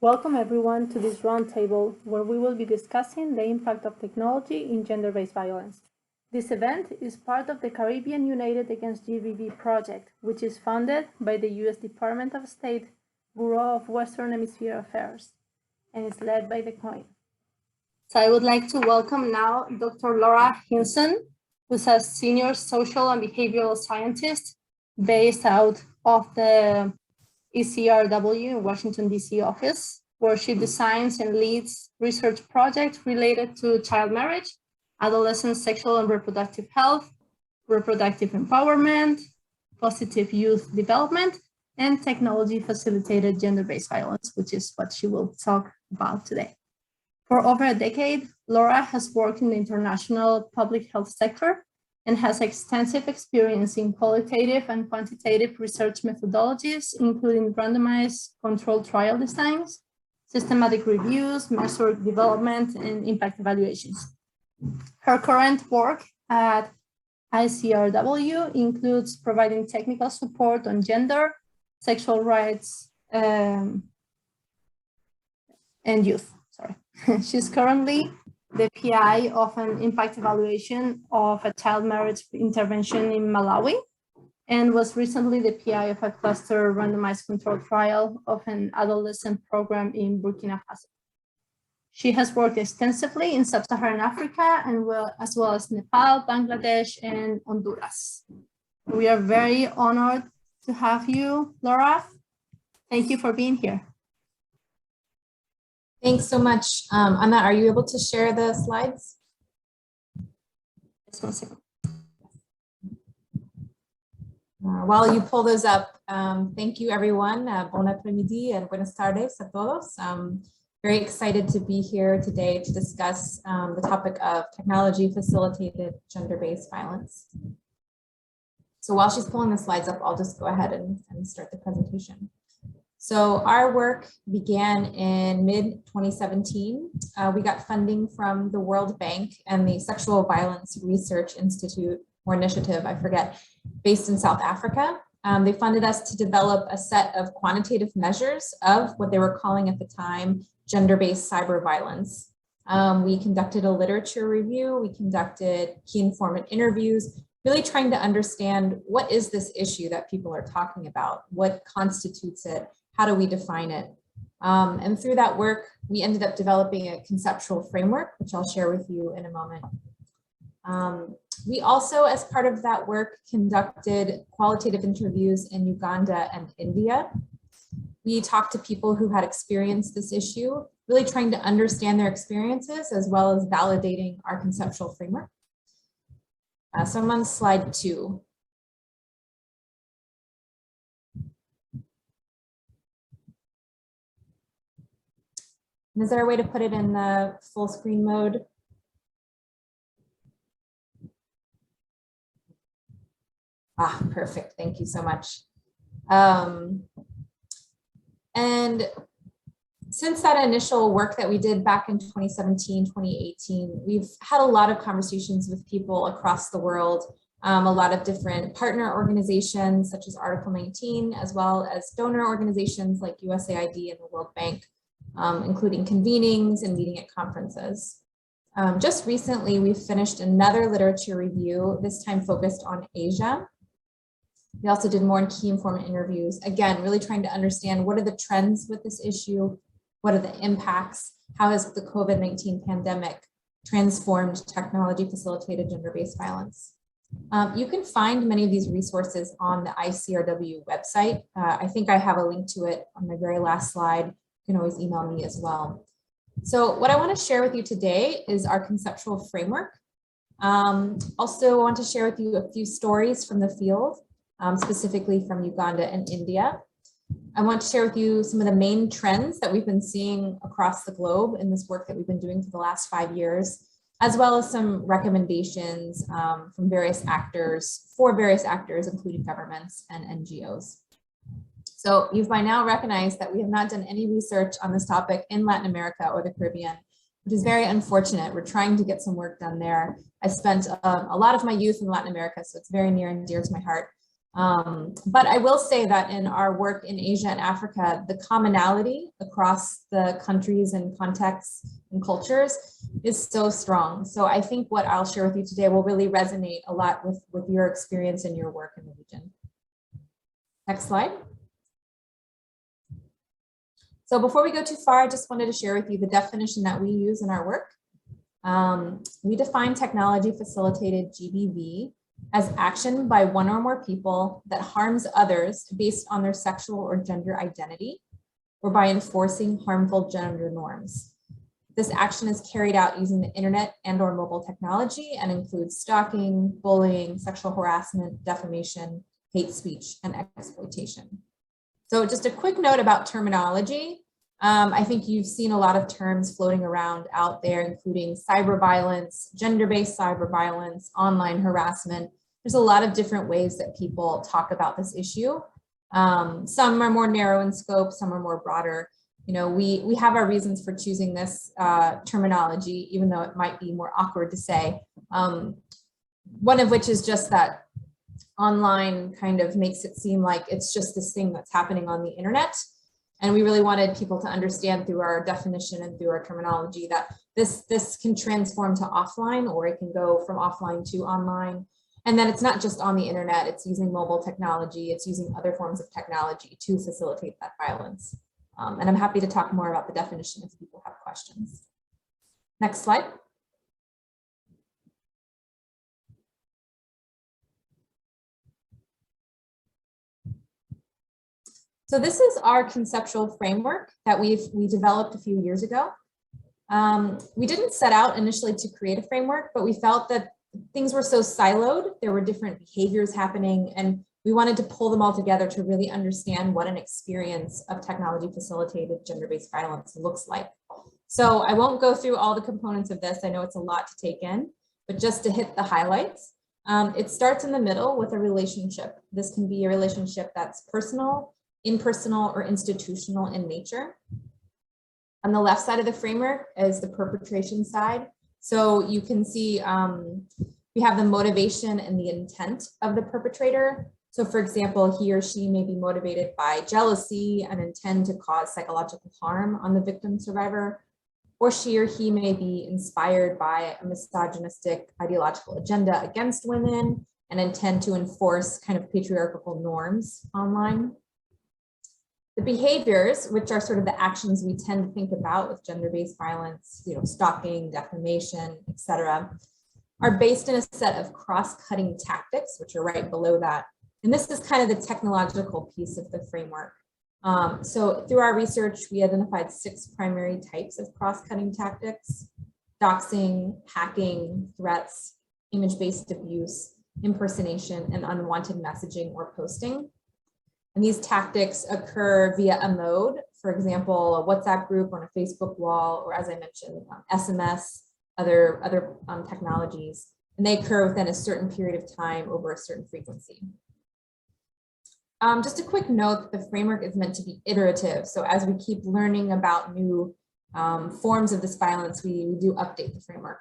Welcome everyone to this roundtable where we will be discussing the impact of technology in gender-based violence. This event is part of the Caribbean United Against GBV project, which is funded by the U.S. Department of State Bureau of Western Hemisphere Affairs and is led by the COIN. So I would like to welcome now Dr. Laura Hinson, who's a senior social and behavioral scientist based out of the ECRW in Washington, D.C. office, where she designs and leads research projects related to child marriage, adolescent sexual and reproductive health, reproductive empowerment, positive youth development, and technology-facilitated gender-based violence, which is what she will talk about today. For over a decade, Laura has worked in the international public health sector and has extensive experience in qualitative and quantitative research methodologies, including randomized controlled trial designs, systematic reviews, measure development, and impact evaluations. Her current work at ICRW includes providing technical support on gender, sexual rights, and youth. She's currently the PI of an impact evaluation of a child marriage intervention in Malawi, and was recently the PI of a cluster randomized controlled trial of an adolescent program in Burkina Faso. She has worked extensively in sub-Saharan Africa and as well as Nepal, Bangladesh, and Honduras. We are very honored to have you, Laura. Thank you for being here. Thanks so much. Anna, are you able to share the slides? Just one second. While you pull those up, thank you everyone. Bon après-midi and buenas tardes a todos. Very excited to be here today to discuss the topic of technology-facilitated gender-based violence. So while she's pulling the slides up, I'll just go ahead and start the presentation. So our work began in mid-2017. We got funding from the World Bank and the Sexual Violence Research Institute or Initiative, I forget, based in South Africa. They funded us to develop a set of quantitative measures of what they were calling at the time gender-based cyber violence. We conducted a literature review. We conducted key informant interviews, really trying to understand what is this issue that people are talking about? What constitutes it? How do we define it? And through that work, we ended up developing a conceptual framework, which I'll share with you in a moment. We also, as part of that work, conducted qualitative interviews in Uganda and India. We talked to people who had experienced this issue, really trying to understand their experiences as well as validating our conceptual framework. So I'm on slide 2. Is there a way to put it in the full screen mode? Ah, perfect. Thank you so much. And since that initial work that we did back in 2017, 2018, we've had a lot of conversations with people across the world, a lot of different partner organizations such as Article 19, as well as donor organizations like USAID and the World Bank. Including convenings and meeting at conferences. Just recently, we finished another literature review, this time focused on Asia. We also did more key informant interviews, again, really trying to understand what are the trends with this issue, what are the impacts, how has the COVID-19 pandemic transformed technology-facilitated gender-based violence. You can find many of these resources on the ICRW website. I think I have a link to it on my very last slide. You can always email me as well. So what I want to share with you today is our conceptual framework. Also, I want to share with you a few stories from the field, specifically from Uganda and India. I want to share with you some of the main trends that we've been seeing across the globe in this work that we've been doing for the last 5 years, as well as some recommendations from various actors, including governments and NGOs. So you've by now recognized that we have not done any research on this topic in Latin America or the Caribbean, which is very unfortunate. We're trying to get some work done there. I spent a lot of my youth in Latin America, so it's very near and dear to my heart. But I will say that in our work in Asia and Africa, the commonality across the countries and contexts and cultures is so strong. So I think what I'll share with you today will really resonate a lot with your experience and your work in the region. Next slide. So before we go too far, I just wanted to share with you the definition that we use in our work. We define technology facilitated GBV as action by one or more people that harms others based on their sexual or gender identity or by enforcing harmful gender norms. This action is carried out using the internet and or mobile technology and includes stalking, bullying, sexual harassment, defamation, hate speech, and exploitation. So just a quick note about terminology. I think you've seen a lot of terms floating around out there, including cyber violence, gender-based cyber violence, online harassment. There's a lot of different ways that people talk about this issue. Some are more narrow in scope, some are more broader. You know, we have our reasons for choosing this terminology, even though it might be more awkward to say. One of which is just that online kind of makes it seem like it's just this thing that's happening on the internet. And we really wanted people to understand through our definition and through our terminology that this can transform to offline, or it can go from offline to online. And then it's not just on the internet, it's using mobile technology, it's using other forms of technology to facilitate that violence. And I'm happy to talk more about the definition if people have questions. Next slide. So this is our conceptual framework that we developed a few years ago. We didn't set out initially to create a framework, but we felt that things were so siloed, there were different behaviors happening, and we wanted to pull them all together to really understand what an experience of technology facilitated gender-based violence looks like. So I won't go through all the components of this. I know it's a lot to take in, but just to hit the highlights, it starts in the middle with a relationship. This can be a relationship that's personal, impersonal, or institutional in nature. On the left side of the framework is the perpetration side. So you can see we have the motivation and the intent of the perpetrator. So for example, he or she may be motivated by jealousy and intend to cause psychological harm on the victim survivor, or she or he may be inspired by a misogynistic ideological agenda against women and intend to enforce kind of patriarchal norms online. The behaviors, which are sort of the actions we tend to think about with gender-based violence, you know, stalking, defamation, etc., are based in a set of cross-cutting tactics, which are right below that. And this is kind of the technological piece of the framework. So through our research, we identified 6 primary types of cross-cutting tactics: doxing, hacking, threats, image-based abuse, impersonation, and unwanted messaging or posting. And these tactics occur via a mode, for example, a WhatsApp group or a Facebook wall, or as I mentioned, SMS, other technologies, and they occur within a certain period of time over a certain frequency. Just a quick note, the framework is meant to be iterative. So as we keep learning about new forms of this violence, we do update the framework.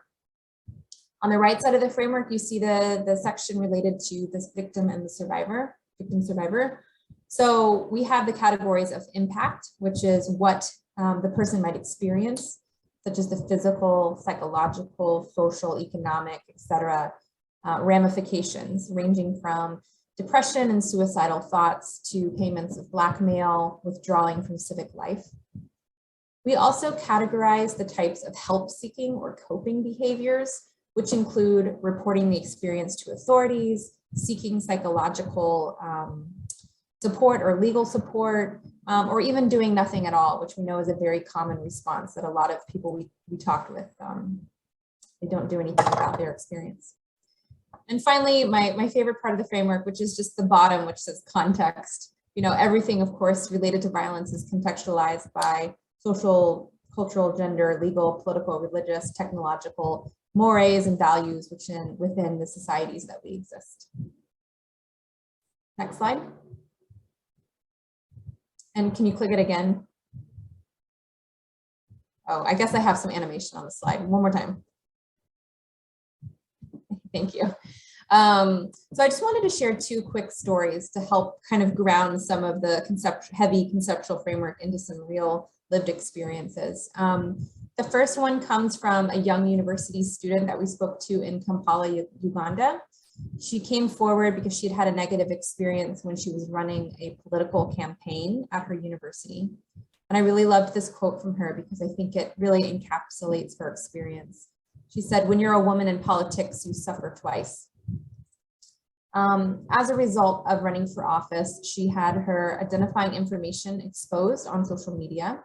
On the right side of the framework, you see the section related to this victim and the survivor, victim-survivor. So we have the categories of impact, which is what the person might experience, such as the physical, psychological, social, economic, etc. Ramifications ranging from depression and suicidal thoughts to payments of blackmail, withdrawing from civic life. We also categorize the types of help-seeking or coping behaviors, which include reporting the experience to authorities, seeking psychological support or legal support, or even doing nothing at all, which we know is a very common response that a lot of people we talked with, they don't do anything about their experience. And finally, my favorite part of the framework, which is just the bottom, which says context. You know, everything, of course, related to violence is contextualized by social, cultural, gender, legal, political, religious, technological mores and values within the societies that we exist. Next slide. And can you click it again? Oh, I guess I have some animation on the slide. One more time. Thank you. So I just wanted to share two quick stories to help kind of ground some of the heavy conceptual framework into some real lived experiences. The first one comes from a young university student that we spoke to in Kampala, Uganda. She came forward because she'd had a negative experience when she was running a political campaign at her university. And I really loved this quote from her because I think it really encapsulates her experience. She said, "When you're a woman in politics, you suffer twice." As a result of running for office, she had her identifying information exposed on social media.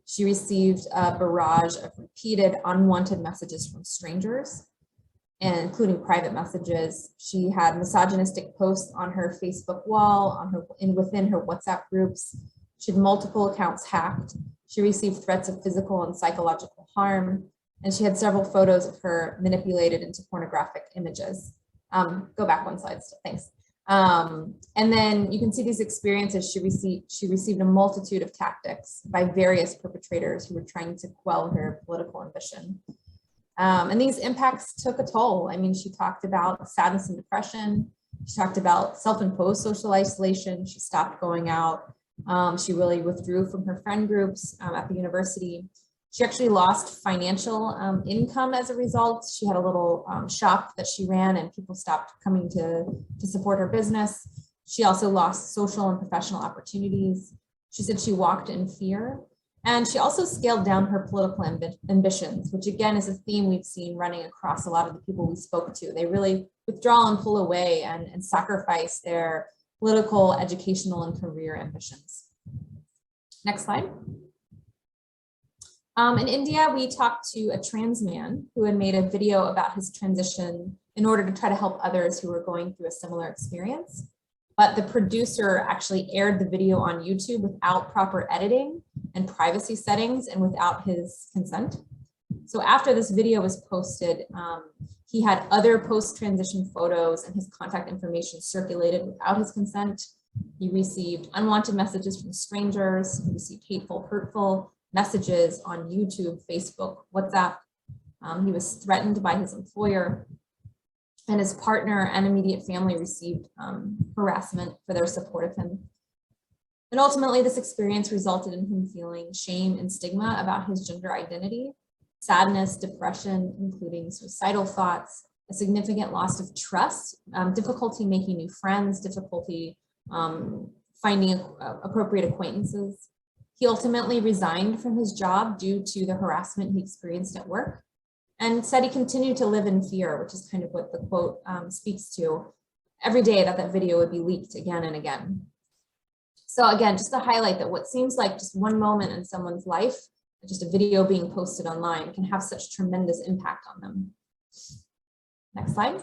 She received a barrage of repeated unwanted messages from strangers, and including private messages. She had misogynistic posts on her Facebook wall, within her WhatsApp groups. She had multiple accounts hacked. She received threats of physical and psychological harm, and she had several photos of her manipulated into pornographic images. Go back one slide, thanks. And then you can see these experiences. She received a multitude of tactics by various perpetrators who were trying to quell her political ambition. And these impacts took a toll. I mean, she talked about sadness and depression. She talked about self-imposed social isolation. She stopped going out. She really withdrew from her friend groups at the university. She actually lost financial income as a result. She had a little shop that she ran and people stopped coming to support her business. She also lost social and professional opportunities. She said she walked in fear. And she also scaled down her political ambitions, which again is a theme we've seen running across a lot of the people we spoke to. They really withdraw and pull away and sacrifice their political, educational, and career ambitions. Next slide. In India, we talked to a trans man who had made a video about his transition in order to try to help others who were going through a similar experience. But the producer actually aired the video on YouTube without proper editing and privacy settings and without his consent. So after this video was posted, he had other post-transition photos and his contact information circulated without his consent. He received unwanted messages from strangers. He received hateful, hurtful messages on YouTube, Facebook, WhatsApp. He was threatened by his employer, and his partner and immediate family received harassment for their support of him. And ultimately, this experience resulted in him feeling shame and stigma about his gender identity, sadness, depression, including suicidal thoughts, a significant loss of trust, difficulty making new friends, difficulty finding appropriate acquaintances. He ultimately resigned from his job due to the harassment he experienced at work, and said he continued to live in fear, which is kind of what the quote speaks to. Every day that video would be leaked again and again. So again, just to highlight that what seems like just one moment in someone's life, just a video being posted online, can have such tremendous impact on them. Next slide.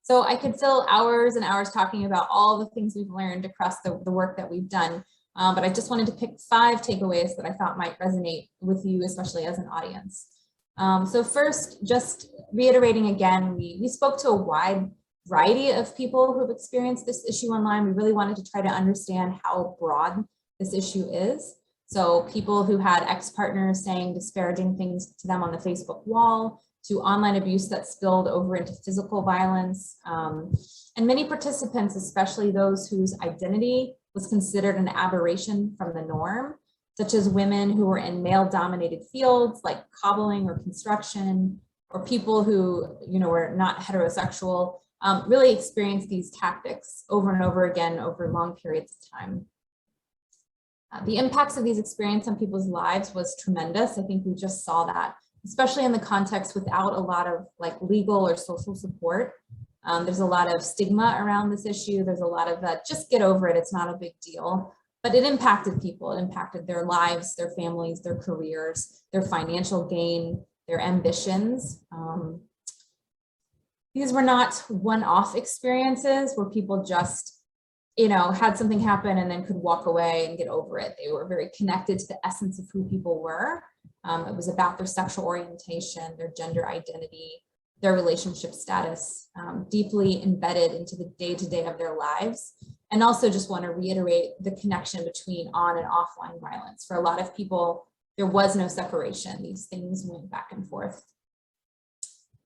So I could fill hours and hours talking about all the things we've learned across the work that we've done, but I just wanted to pick 5 takeaways that I thought might resonate with you, especially as an audience. So first, just reiterating again, we spoke to a wide variety of people who have experienced this issue online. We really wanted to try to understand how broad this issue is. So people who had ex-partners saying disparaging things to them on the Facebook wall, to online abuse that spilled over into physical violence, and many participants, especially those whose identity was considered an aberration from the norm, such as women who were in male-dominated fields like cobbling or construction, or people who were not heterosexual, really experienced these tactics over and over again over long periods of time. The impacts of these experiences on people's lives was tremendous. I think we just saw that, especially in the context without a lot of legal or social support. There's a lot of stigma around this issue. There's a lot of just get over it, it's not a big deal. But it impacted people. It impacted their lives, their families, their careers, their financial gain, their ambitions. These were not one-off experiences where people just had something happen and then could walk away and get over it. They were very connected to the essence of who people were. It was about their sexual orientation, their gender identity, their relationship status, deeply embedded into the day-to-day of their lives. And also just want to reiterate the connection between on and offline violence. For a lot of people, there was no separation. These things went back and forth.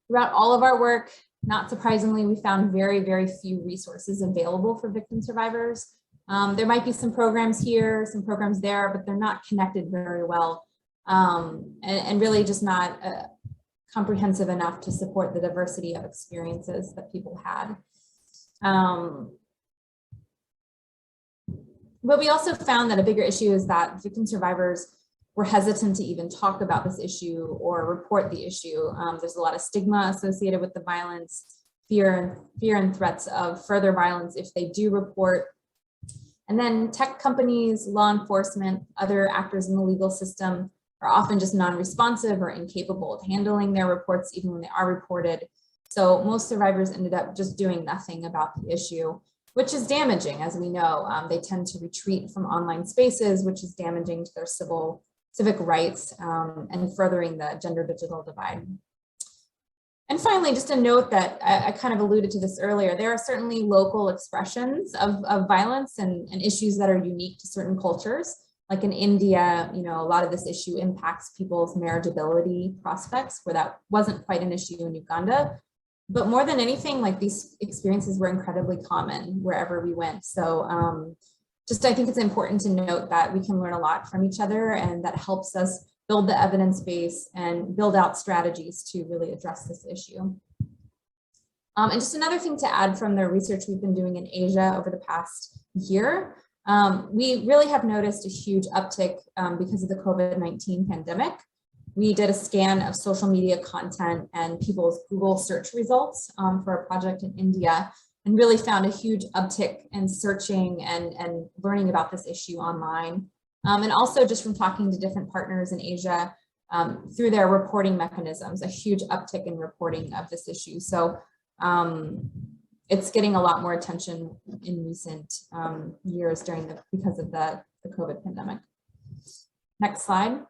Throughout all of our work, not surprisingly, we found very, very few resources available for victim survivors. There might be some programs here, some programs there, but they're not connected very well, and really just not comprehensive enough to support the diversity of experiences that people had. But we also found that a bigger issue is that victim survivors were hesitant to even talk about this issue or report the issue. There's a lot of stigma associated with the violence, fear and threats of further violence if they do report. And then tech companies, law enforcement, other actors in the legal system are often just non-responsive or incapable of handling their reports even when they are reported. So most survivors ended up just doing nothing about the issue, which is damaging, as we know. They tend to retreat from online spaces, which is damaging to their civic rights and furthering the gender digital divide. And finally, just a note that I kind of alluded to this earlier, there are certainly local expressions of violence and issues that are unique to certain cultures. Like in India, a lot of this issue impacts people's marriageability prospects, where that wasn't quite an issue in Uganda. But more than anything, like these experiences were incredibly common wherever we went. So I think it's important to note that we can learn a lot from each other, and that helps us build the evidence base and build out strategies to really address this issue. And just another thing to add from the research we've been doing in Asia over the past year, we really have noticed a huge uptick because of the COVID-19 pandemic. We did a scan of social media content and people's Google search results for a project in India, and really found a huge uptick in searching and learning about this issue online. And also just from talking to different partners in Asia through their reporting mechanisms, a huge uptick in reporting of this issue. So it's getting a lot more attention in recent years because of the COVID pandemic. Next slide.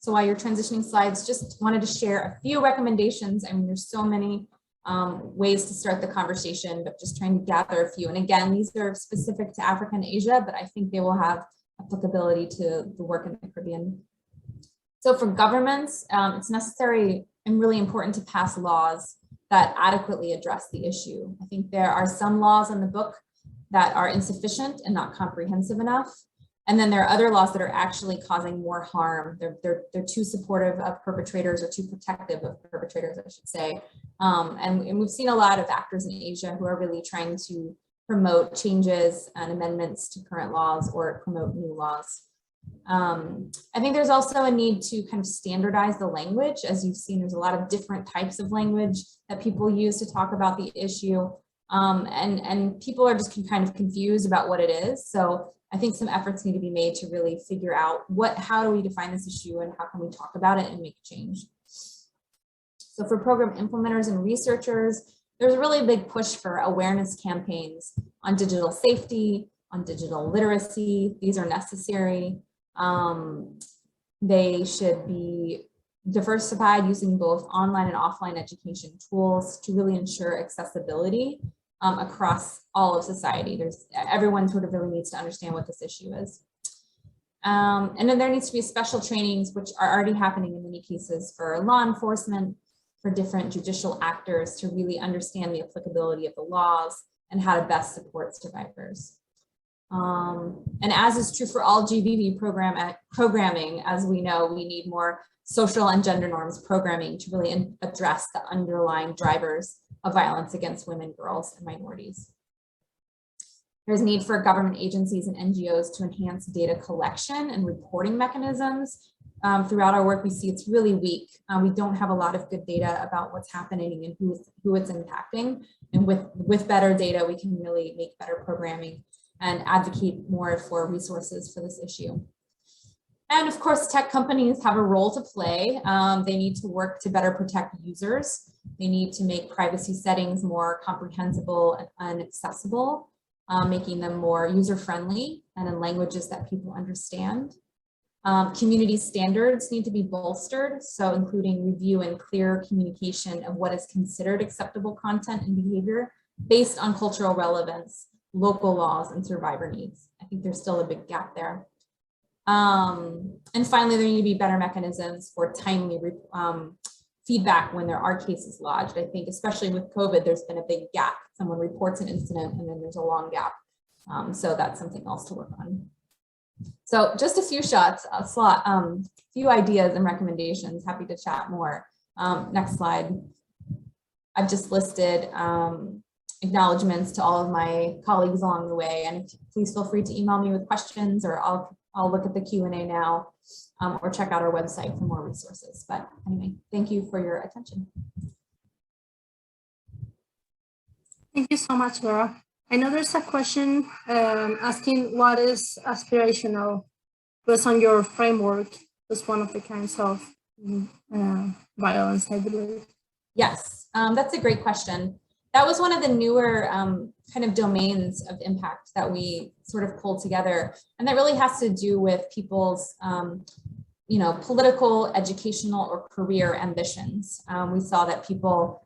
So while you're transitioning slides, just wanted to share a few recommendations. I mean, there's so many ways to start the conversation, but just trying to gather a few. And again, these are specific to Africa and Asia, but I think they will have applicability to the work in the Caribbean. So for governments, it's necessary and really important to pass laws that adequately address the issue. I think there are some laws in the book that are insufficient and not comprehensive enough. And then there are other laws that are actually causing more harm. They're too supportive of perpetrators, or too protective of perpetrators, I should say. And we've seen a lot of actors in Asia who are really trying to promote changes and amendments to current laws or promote new laws. I think there's also a need to kind of standardize the language. As you've seen, there's a lot of different types of language that people use to talk about the issue. And people are just kind of confused about what it is. So I think some efforts need to be made to really figure out how do we define this issue and how can we talk about it and make change. So for program implementers and researchers, there's a really big push for awareness campaigns on digital safety, on digital literacy. These are necessary. They should be diversified, using both online and offline education tools to really ensure accessibility across all of society. Everyone sort of really needs to understand what this issue is. And then there needs to be special trainings, which are already happening in many cases for law enforcement, for different judicial actors, to really understand the applicability of the laws and how to best support survivors. And as is true for all GBV programming, as we know, we need more social and gender norms programming to really address the underlying drivers of violence against women, girls, and minorities. There's need for government agencies and NGOs to enhance data collection and reporting mechanisms. Throughout our work, we see it's really weak. We don't have a lot of good data about what's happening and who it's impacting. And with better data, we can really make better programming and advocate more for resources for this issue. And of course, tech companies have a role to play. They need to work to better protect users. They need to make privacy settings more comprehensible and accessible, making them more user-friendly and in languages that people understand. Community standards need to be bolstered, so including review and clear communication of what is considered acceptable content and behavior based on cultural relevance, local laws, and survivor needs. I think there's still a big gap there. And finally, there need to be better mechanisms for timely feedback when there are cases lodged. I think especially with COVID, there's been a big gap. Someone reports an incident and then there's a long gap. So that's something else to work on. So just a few shots, few ideas and recommendations. Happy to chat more. Next slide. I've just listed acknowledgements to all of my colleagues along the way, and please feel free to email me with questions, or I'll look at the Q&A now, or check out our website for more resources. But anyway, thank you for your attention. Thank you so much, Laura. I know there's a question asking what is aspirational based on your framework. That's one of the kinds of violence, I believe. Yes, that's a great question. That was one of the newer kind of domains of impact that we sort of pulled together. And that really has to do with people's political, educational, or career ambitions. We saw that people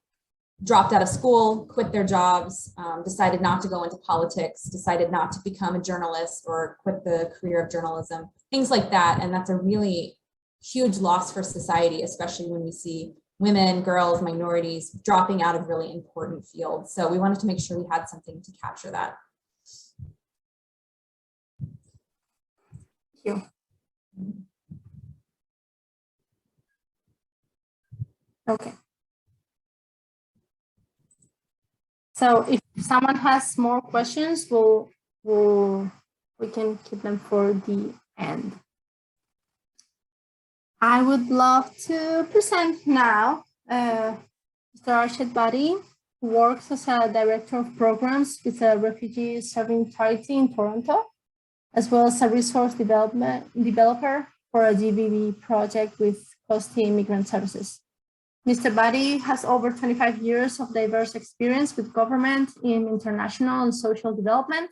dropped out of school, quit their jobs, decided not to go into politics, decided not to become a journalist or quit the career of journalism, things like that. And that's a really huge loss for society, especially when we see women, girls, minorities dropping out of really important fields. So we wanted to make sure we had something to capture that. Thank you. Okay. So if someone has more questions, we can keep them for the end. I would love to present now Mr. Arshad Bari, who works as a director of programs with a refugee serving charity in Toronto, as well as a resource developer for a GBV project with Coastie Immigrant Services. Mr. Bari has over 25 years of diverse experience with government in international and social development,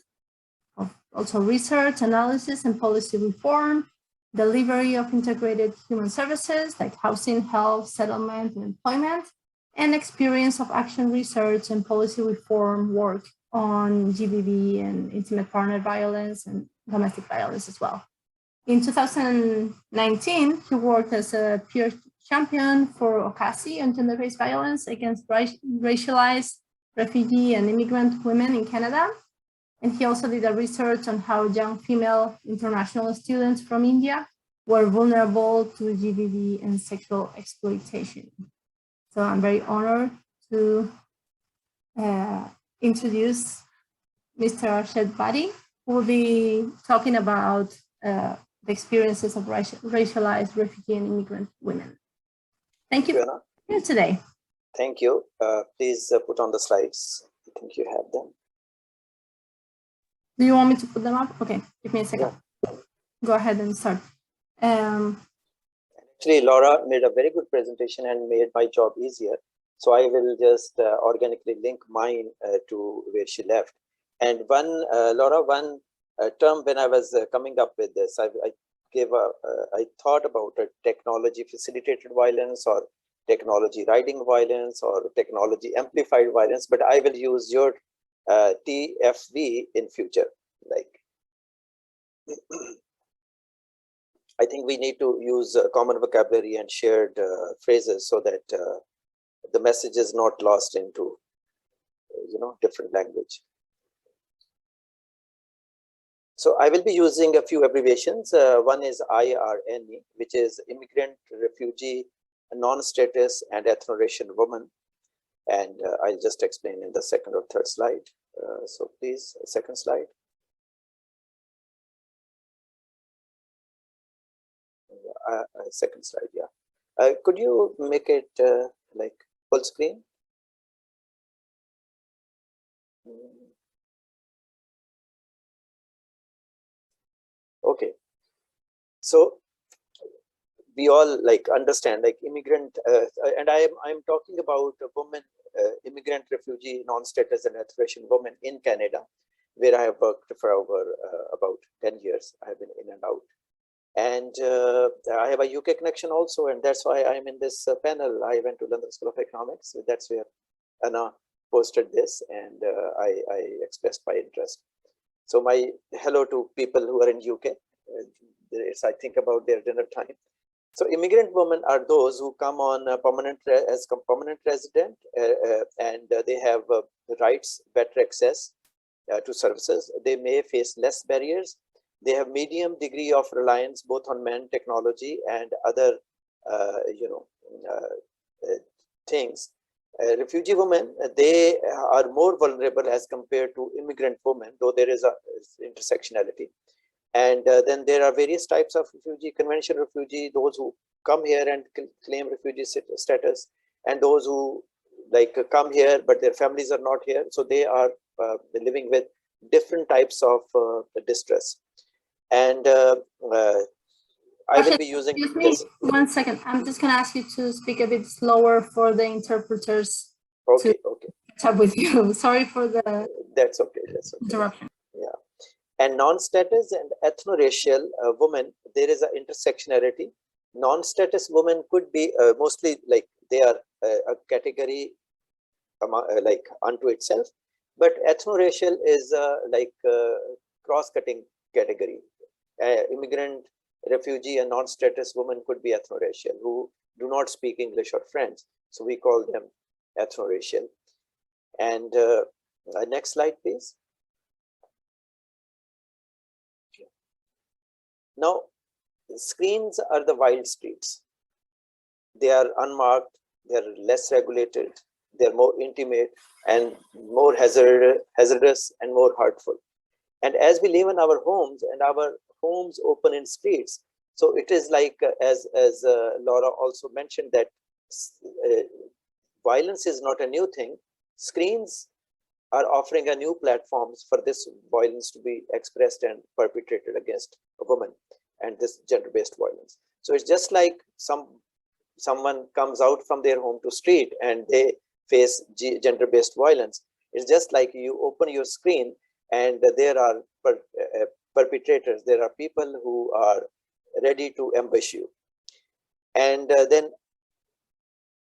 also research, analysis, and policy reform, delivery of integrated human services like housing, health, settlement, and employment, and experience of action research and policy reform work on GBV and intimate partner violence and domestic violence as well. In 2019, he worked as a peer champion for OCASI on gender-based violence against racialized refugee and immigrant women in Canada. And he also did a research on how young female international students from India were vulnerable to GBV and sexual exploitation. So I'm very honored to introduce Mr. Arshad Bari, who will be talking about the experiences of racialized refugee and immigrant women. Thank you for being here today. Thank you. Please put on the slides. I think you have them. Do you want me to put them up? Okay, give me a second. Yeah. Go ahead and start. Actually, Laura made a very good presentation and made my job easier. So I will just organically link mine to where she left. And Laura, one term when I was coming up with this, I thought about a technology facilitated violence or technology riding violence or technology amplified violence, but I will use your TFV in future. Like, I think we need to use common vocabulary and shared phrases so that the message is not lost into, different language. So I will be using a few abbreviations. One is IRNE, which is Immigrant, Refugee, Non-Status, and Ethno-Racial Woman. And I'll just explain in the second or third slide. So please, second slide. Second slide, yeah. Could you make it like full screen? Okay. So we all understand immigrant, and I'm talking about a woman, immigrant, refugee, non-status, and ethno-racial woman in Canada, where I have worked for over about 10 years. I have been in and out. And I have a UK connection also, and that's why I'm in this panel. I went to London School of Economics. So that's where Anna posted this, and I expressed my interest. So my hello to people who are in UK. It's, I think, about their dinner time. So immigrant women are those who come on permanent resident, and they have rights, better access to services. They may face less barriers. They have medium degree of reliance both on man technology and other things. Refugee women, they are more vulnerable as compared to immigrant women, though there is a intersectionality. And then there are various types of refugee: conventional refugee, those who come here and claim refugee status, and those who come here but their families are not here, so they are living with different types of distress. And I will be using this. 1 second, I'm just going to ask you to speak a bit slower for the interpreters. Okay, to okay. catch up with you. Sorry for the That's okay. That's okay. Interruption. Yeah. And non-status and ethno-racial women, there is an intersectionality. Non-status women could be mostly like they are a category like unto itself, but ethno-racial is cross-cutting category. Immigrant, refugee, and non-status women could be ethno-racial who do not speak English or French, so we call them ethno-racial. And next slide, please. Now, screens are the wild streets. They are unmarked, they are less regulated, they are more intimate and more hazardous and more hurtful. And as we live in our homes and our homes open in streets, so it is like, as Laura also mentioned, that violence is not a new thing. Screens are offering a new platforms for this violence to be expressed and perpetrated against a woman, and this gender-based violence. So it's just like someone comes out from their home to street and they face gender-based violence. It's just like you open your screen and there are perpetrators. There are people who are ready to ambush you. And then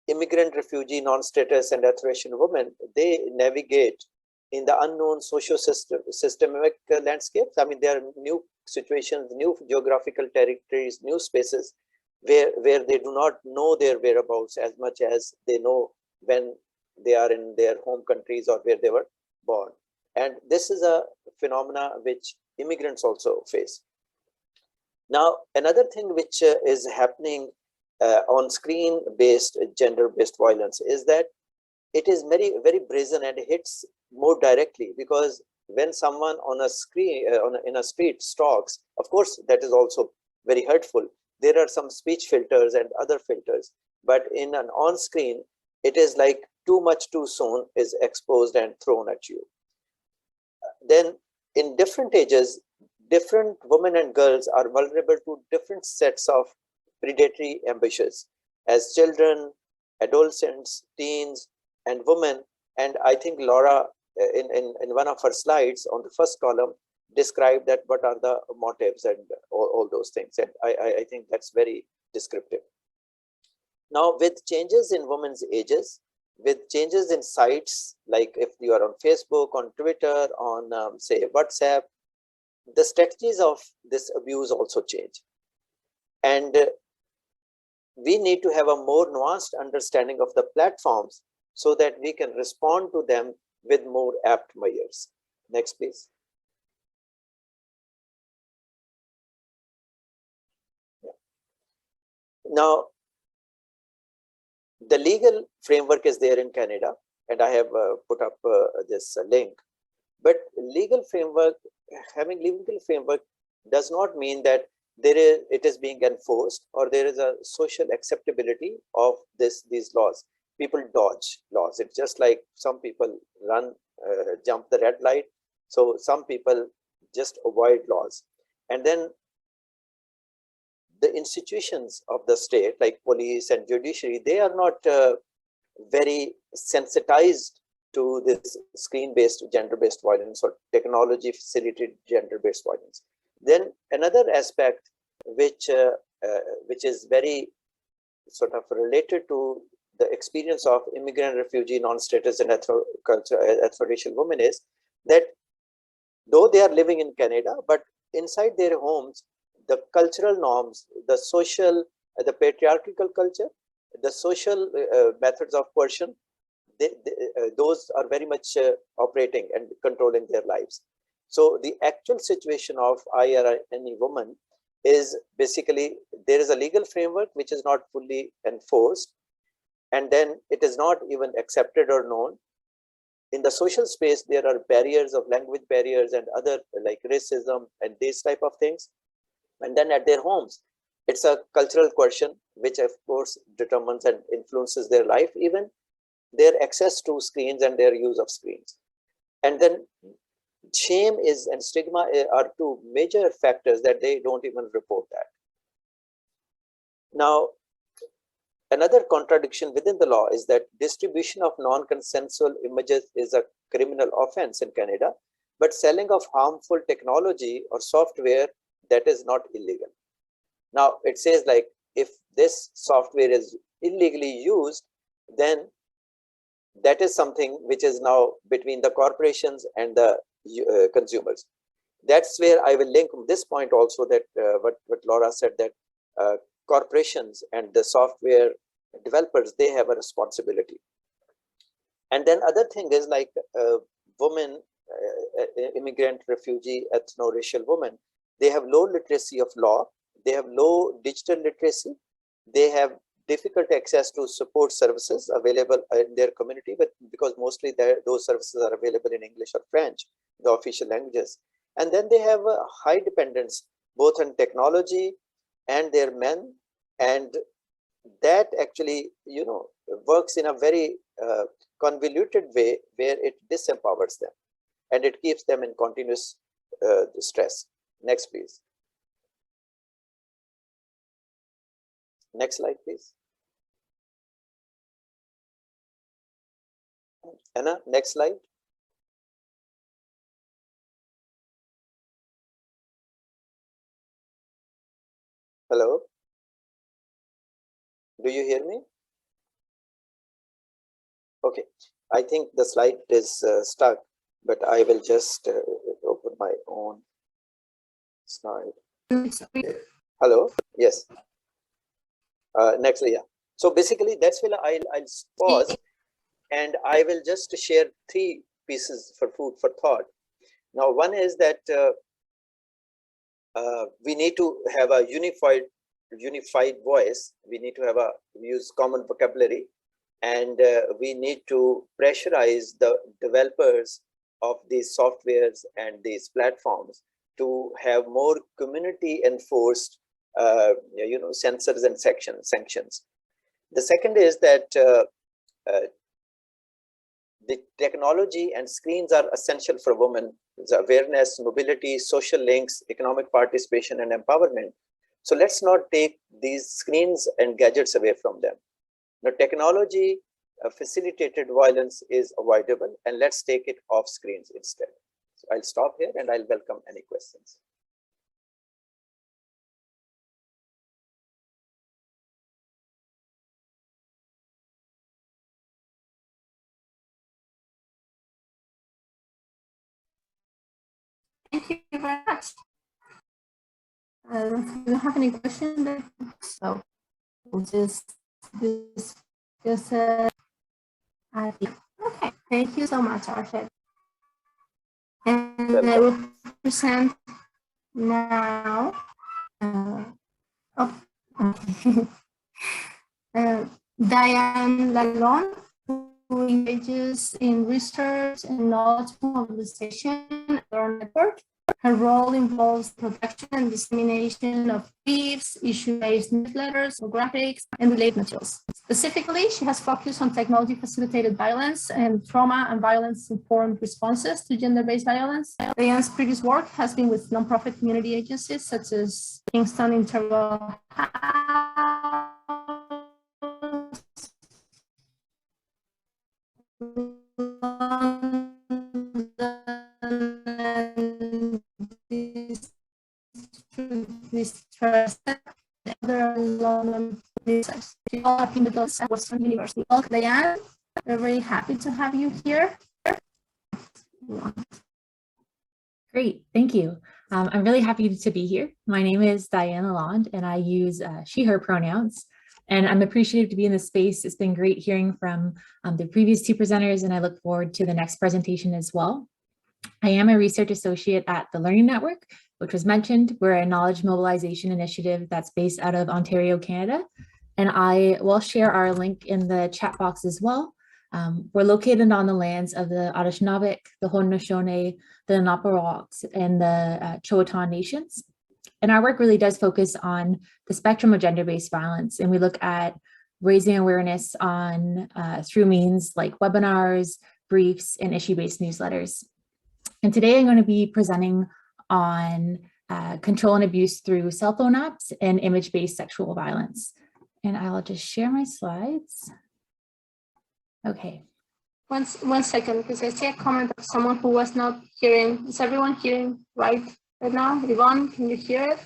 immigrant, refugee, non-status, and ethno-racial women, they navigate in the unknown socio-systemic landscapes. I mean, there are new situations, new geographical territories, new spaces where they do not know their whereabouts as much as they know when they are in their home countries or where they were born. And this is a phenomena which immigrants also face. Now, another thing which is happening on screen-based, gender-based violence is that it is very, very brazen and hits more directly, because when someone on a screen, in a street stalks, of course, that is also very hurtful. There are some speech filters and other filters, but in an on-screen, it is like too much too soon is exposed and thrown at you. Then in different ages, different women and girls are vulnerable to different sets of predatory ambushes as children, adolescents, teens, and women. And I think Laura, in one of her slides on the first column, described that what are the motives and all those things. And I think that's very descriptive. Now, with changes in women's ages, with changes in sites, like if you are on Facebook, on Twitter, on say WhatsApp, the strategies of this abuse also change. And we need to have a more nuanced understanding of the platforms so that we can respond to them with more apt measures. Next, please. Yeah. Now, the legal framework is there in Canada, and I have put up this link. But legal framework, having legal framework does not mean that it is being enforced or there is a social acceptability of these laws. People dodge laws. It's just like some people jump the red light. So some people just avoid laws. And then the institutions of the state, like police and judiciary, they are not very sensitized to this screen-based gender-based violence or technology-facilitated gender-based violence. Then another aspect which is very sort of related to the experience of immigrant, refugee, non-status, and culture, as for racial women, is that though they are living in Canada, but inside their homes, the cultural norms, the social, the patriarchal culture, the social methods of coercion, those are very much operating and controlling their lives. So the actual situation of I or any woman is basically there is a legal framework which is not fully enforced, and then it is not even accepted or known. In the social space, there are barriers of language barriers and other like racism and these type of things. And then at their homes, it's a cultural coercion, which of course determines and influences their life, even their access to screens and their use of screens. And then shame is and stigma are two major factors that they don't even report that. Now, another contradiction within the law is that distribution of non-consensual images is a criminal offense in Canada, but selling of harmful technology or software, that is not illegal. Now, it says like if this software is illegally used, then that is something which is now between the corporations and the consumers. That's where I will link this point also, that what Laura said, that corporations and the software developers, they have a responsibility. And then other thing is like women, immigrant, refugee, ethno-racial women, they have low literacy of law, they have low digital literacy, they have difficult access to support services available in their community, but because mostly those services are available in English or French, the official languages. And then they have a high dependence both on technology and their men, and that actually, you know, works in a very convoluted way where it disempowers them and it keeps them in continuous stress. Next, please. Next slide, please. Anna, next slide. Hello? Do you hear me? Okay, I think the slide is stuck, but I will just open my own slide. Hello? Yes. Next, yeah. So basically, that's why I'll pause and I will just share three pieces for food for thought. Now, one is that we need to have a unified voice. We need to use common vocabulary, and we need to pressurize the developers of these softwares and these platforms to have more community enforced you know, censors and sanctions. The second is that the technology and screens are essential for women. The awareness, mobility, social links, economic participation, and empowerment. So let's not take these screens and gadgets away from them. Now, technology facilitated violence is avoidable, and let's take it off screens instead. So I'll stop here and I'll welcome any questions. Thank you very much. I don't have any questions, so we'll just okay. Thank you so much, Arshad. And I will present now. Diane Lalonde, who engages in research and knowledge mobilization at our network. Her role involves production and dissemination of briefs, issue-based newsletters, graphics, and related materials. Specifically, she has focused on technology-facilitated violence and trauma and violence-informed responses to gender-based violence. Diane's previous work has been with nonprofit community agencies such as Kingston Integral House, Western University. Welcome, Diane. We're very happy to have you here. Great, thank you. I'm really happy to be here. My name is Diane Lalonde, and I use she, her pronouns. And I'm appreciative to be in this space. It's been great hearing from the previous two presenters, and I look forward to the next presentation as well. I am a research associate at the Learning Network, which was mentioned. We're a knowledge mobilization initiative that's based out of Ontario, Canada. And I will share our link in the chat box as well. We're located on the lands of the Anishinaabe, the Haudenosaunee, the Naparoks, and the Chowatan nations. And our work really does focus on the spectrum of gender-based violence. And we look at raising awareness on through means like webinars, briefs, and issue-based newsletters. And today I'm going to be presenting on control and abuse through cell phone apps and image-based sexual violence. And I'll just share my slides. Okay. One second, because I see a comment of someone who was not hearing. Is everyone hearing right now? Yvonne, can you hear it?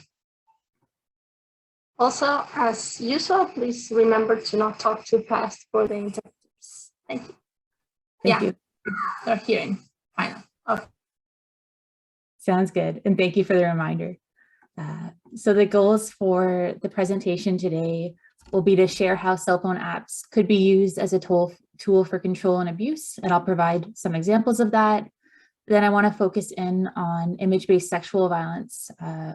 Also, as usual, please remember to not talk too fast for the interpreters. Thank you. Thank you. They're hearing. Fine. Okay. Sounds good. And thank you for the reminder. So the goals for the presentation today will be to share how cell phone apps could be used as a tool for control and abuse. And I'll provide some examples of that. Then I want to focus in on image-based sexual violence,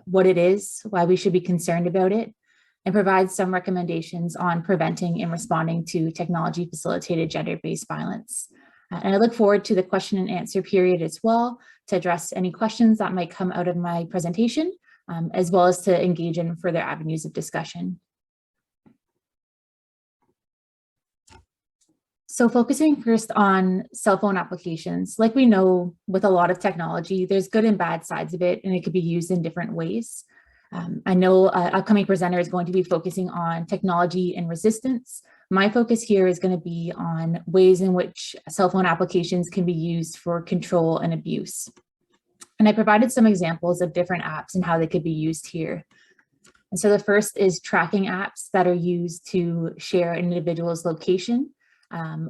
what it is, why we should be concerned about it, and provide some recommendations on preventing and responding to technology-facilitated gender-based violence. And I look forward to the question and answer period as well to address any questions that might come out of my presentation, as well as to engage in further avenues of discussion. So focusing first on cell phone applications, like we know with a lot of technology, there's good and bad sides of it, and it could be used in different ways. I know an upcoming presenter is going to be focusing on technology and resistance. My focus here is going to be on ways in which cell phone applications can be used for control and abuse. And I provided some examples of different apps and how they could be used here. And so the first is tracking apps that are used to share an individual's location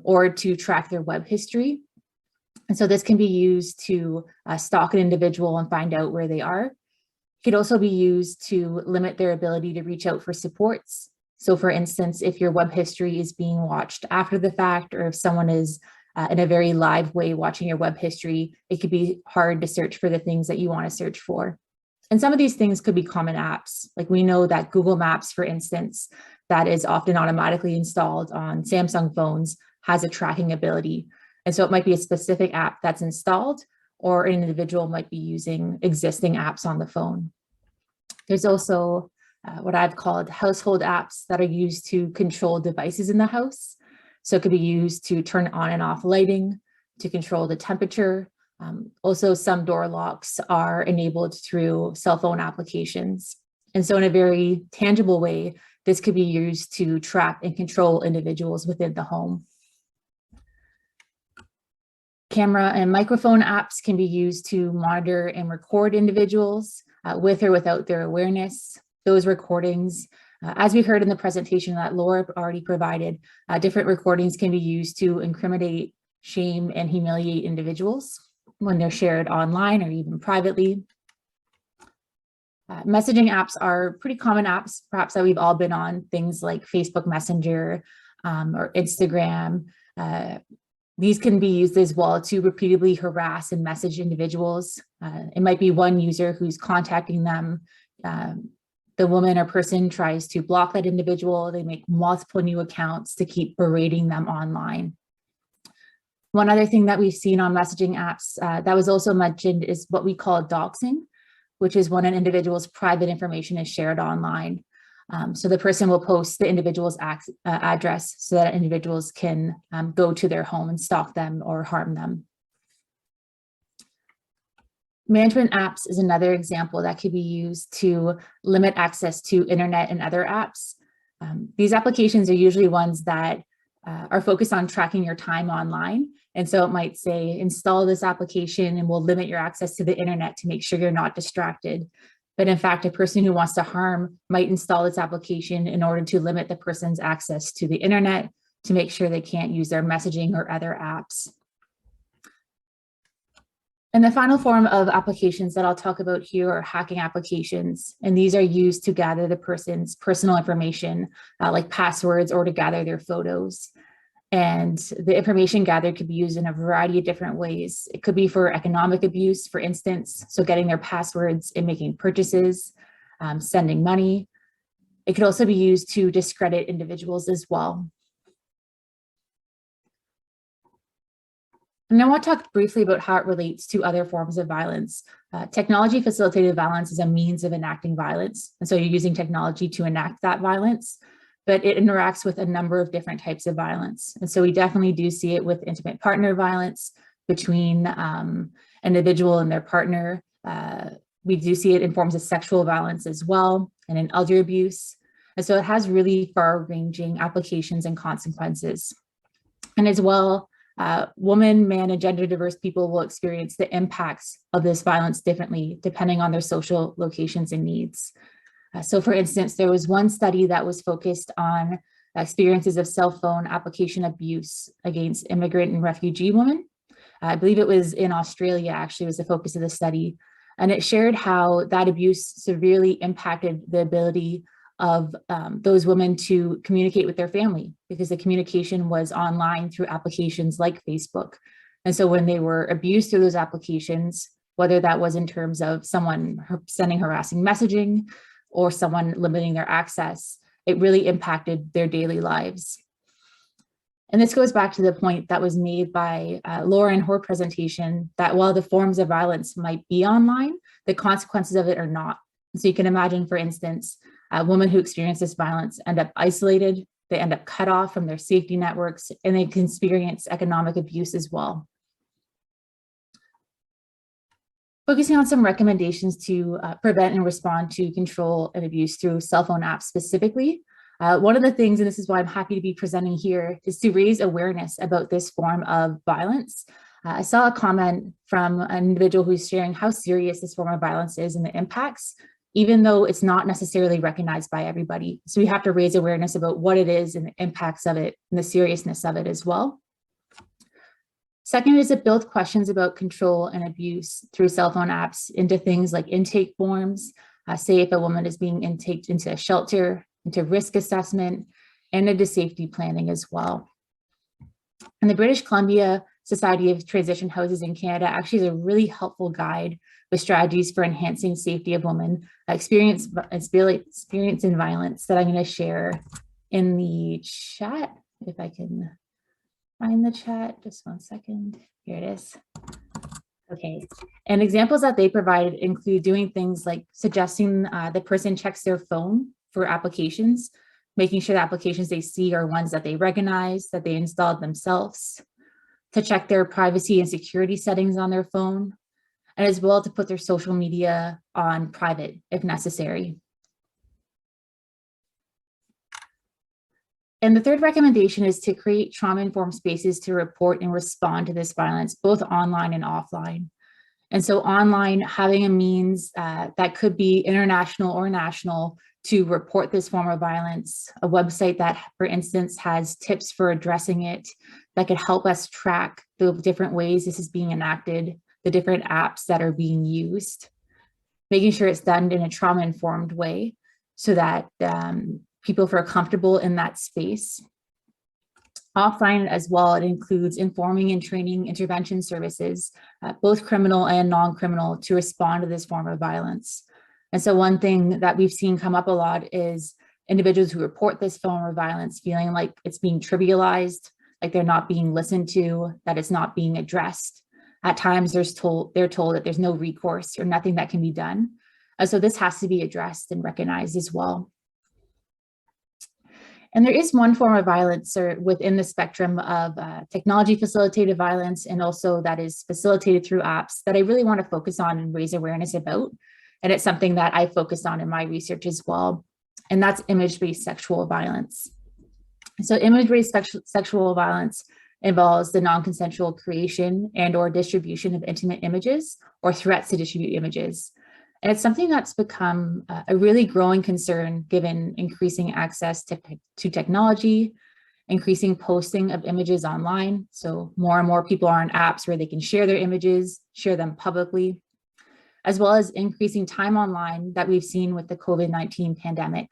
or to track their web history. And so this can be used to stalk an individual and find out where they are. It could also be used to limit their ability to reach out for supports. So for instance, if your web history is being watched after the fact, or if someone is in a very live way watching your web history, it could be hard to search for the things that you want to search for. And some of these things could be common apps. Like we know that Google Maps, for instance, that is often automatically installed on Samsung phones, has a tracking ability. And so it might be a specific app that's installed, or an individual might be using existing apps on the phone. There's also what I've called household apps that are used to control devices in the house. So it could be used to turn on and off lighting, to control the temperature. Also, some door locks are enabled through cell phone applications. And so in a very tangible way, this could be used to trap and control individuals within the home. Camera and microphone apps can be used to monitor and record individuals with or without their awareness. Those recordings, as we heard in the presentation that Laura already provided, different recordings can be used to incriminate, shame, and humiliate individuals when they're shared online or even privately. Messaging apps are pretty common apps, perhaps that we've all been on, things like Facebook Messenger or Instagram. These can be used as well to repeatedly harass and message individuals. It might be one user who's contacting them. The woman or person tries to block that individual. They make multiple new accounts to keep berating them online. One other thing that we've seen on messaging apps that was also mentioned is what we call doxing, which is when an individual's private information is shared online. So the person will post the individual's address so that individuals can go to their home and stalk them or harm them. Management apps is another example that could be used to limit access to internet and other apps. These applications are usually ones that are focused on tracking your time online. And so it might say, install this application and we'll limit your access to the internet to make sure you're not distracted. But in fact, a person who wants to harm might install this application in order to limit the person's access to the internet to make sure they can't use their messaging or other apps. And the final form of applications that I'll talk about here are hacking applications. And these are used to gather the person's personal information, like passwords, or to gather their photos. And the information gathered could be used in a variety of different ways. It could be for economic abuse, for instance, so getting their passwords and making purchases, sending money. It could also be used to discredit individuals as well. And I want to talk briefly about how it relates to other forms of violence. Technology facilitated violence is a means of enacting violence. And so you're using technology to enact that violence, but it interacts with a number of different types of violence. And so we definitely do see it with intimate partner violence between an individual and their partner. We do see it in forms of sexual violence as well, and in elder abuse. And so it has really far-ranging applications and consequences. And as well, women, man, and gender diverse people will experience the impacts of this violence differently depending on their social locations and needs. So for instance, there was one study that was focused on experiences of cell phone application abuse against immigrant and refugee women. I believe it was in Australia, actually, was the focus of the study. And it shared how that abuse severely impacted the ability of those women to communicate with their family, because the communication was online through applications like Facebook. And so when they were abused through those applications, whether that was in terms of someone sending harassing messaging or someone limiting their access, it really impacted their daily lives. And this goes back to the point that was made by Laura in her presentation, that while the forms of violence might be online, the consequences of it are not. So you can imagine, for instance, women who experience this violence end up isolated, they end up cut off from their safety networks, and they can experience economic abuse as well. Focusing on some recommendations to prevent and respond to control and abuse through cell phone apps specifically. One of the things, and this is why I'm happy to be presenting here, is to raise awareness about this form of violence. I saw a comment from an individual who's sharing how serious this form of violence is and the impacts, even though it's not necessarily recognized by everybody. So we have to raise awareness about what it is and the impacts of it and the seriousness of it as well. Second is to build questions about control and abuse through cell phone apps into things like intake forms, say if a woman is being intaked into a shelter, into risk assessment, and into safety planning as well. And the British Columbia Society of Transition Houses in Canada actually is a really helpful guide with strategies for enhancing safety of women experiencing violence that I'm going to share in the chat, if I can find the chat, just 1 second. Here it is. Okay, and examples that they provide include doing things like suggesting the person checks their phone for applications, making sure the applications they see are ones that they recognize, that they installed themselves, to check their privacy and security settings on their phone, and as well to put their social media on private if necessary. And the third recommendation is to create trauma-informed spaces to report and respond to this violence, both online and offline. And so online, having a means that could be international or national to report this form of violence, a website that, for instance, has tips for addressing it, that could help us track the different ways this is being enacted, the different apps that are being used, making sure it's done in a trauma-informed way so that people feel comfortable in that space. Offline as well, it includes informing and training intervention services, both criminal and non-criminal, to respond to this form of violence. And so one thing that we've seen come up a lot is individuals who report this form of violence feeling like it's being trivialized, like they're not being listened to, that it's not being addressed. At times they're told that there's no recourse or nothing that can be done. So this has to be addressed and recognized as well. And there is one form of violence within the spectrum of technology facilitated violence, and also that is facilitated through apps, that I really want to focus on and raise awareness about. And it's something that I focused on in my research as well. And that's image-based sexual violence. So image-based sexual violence involves the non-consensual creation and or distribution of intimate images or threats to distribute images. And it's something that's become a really growing concern given increasing access to technology increasing posting of images online. So more and more people are on apps where they can share their images, share them publicly, as well as increasing time online that we've seen with the COVID-19 pandemic.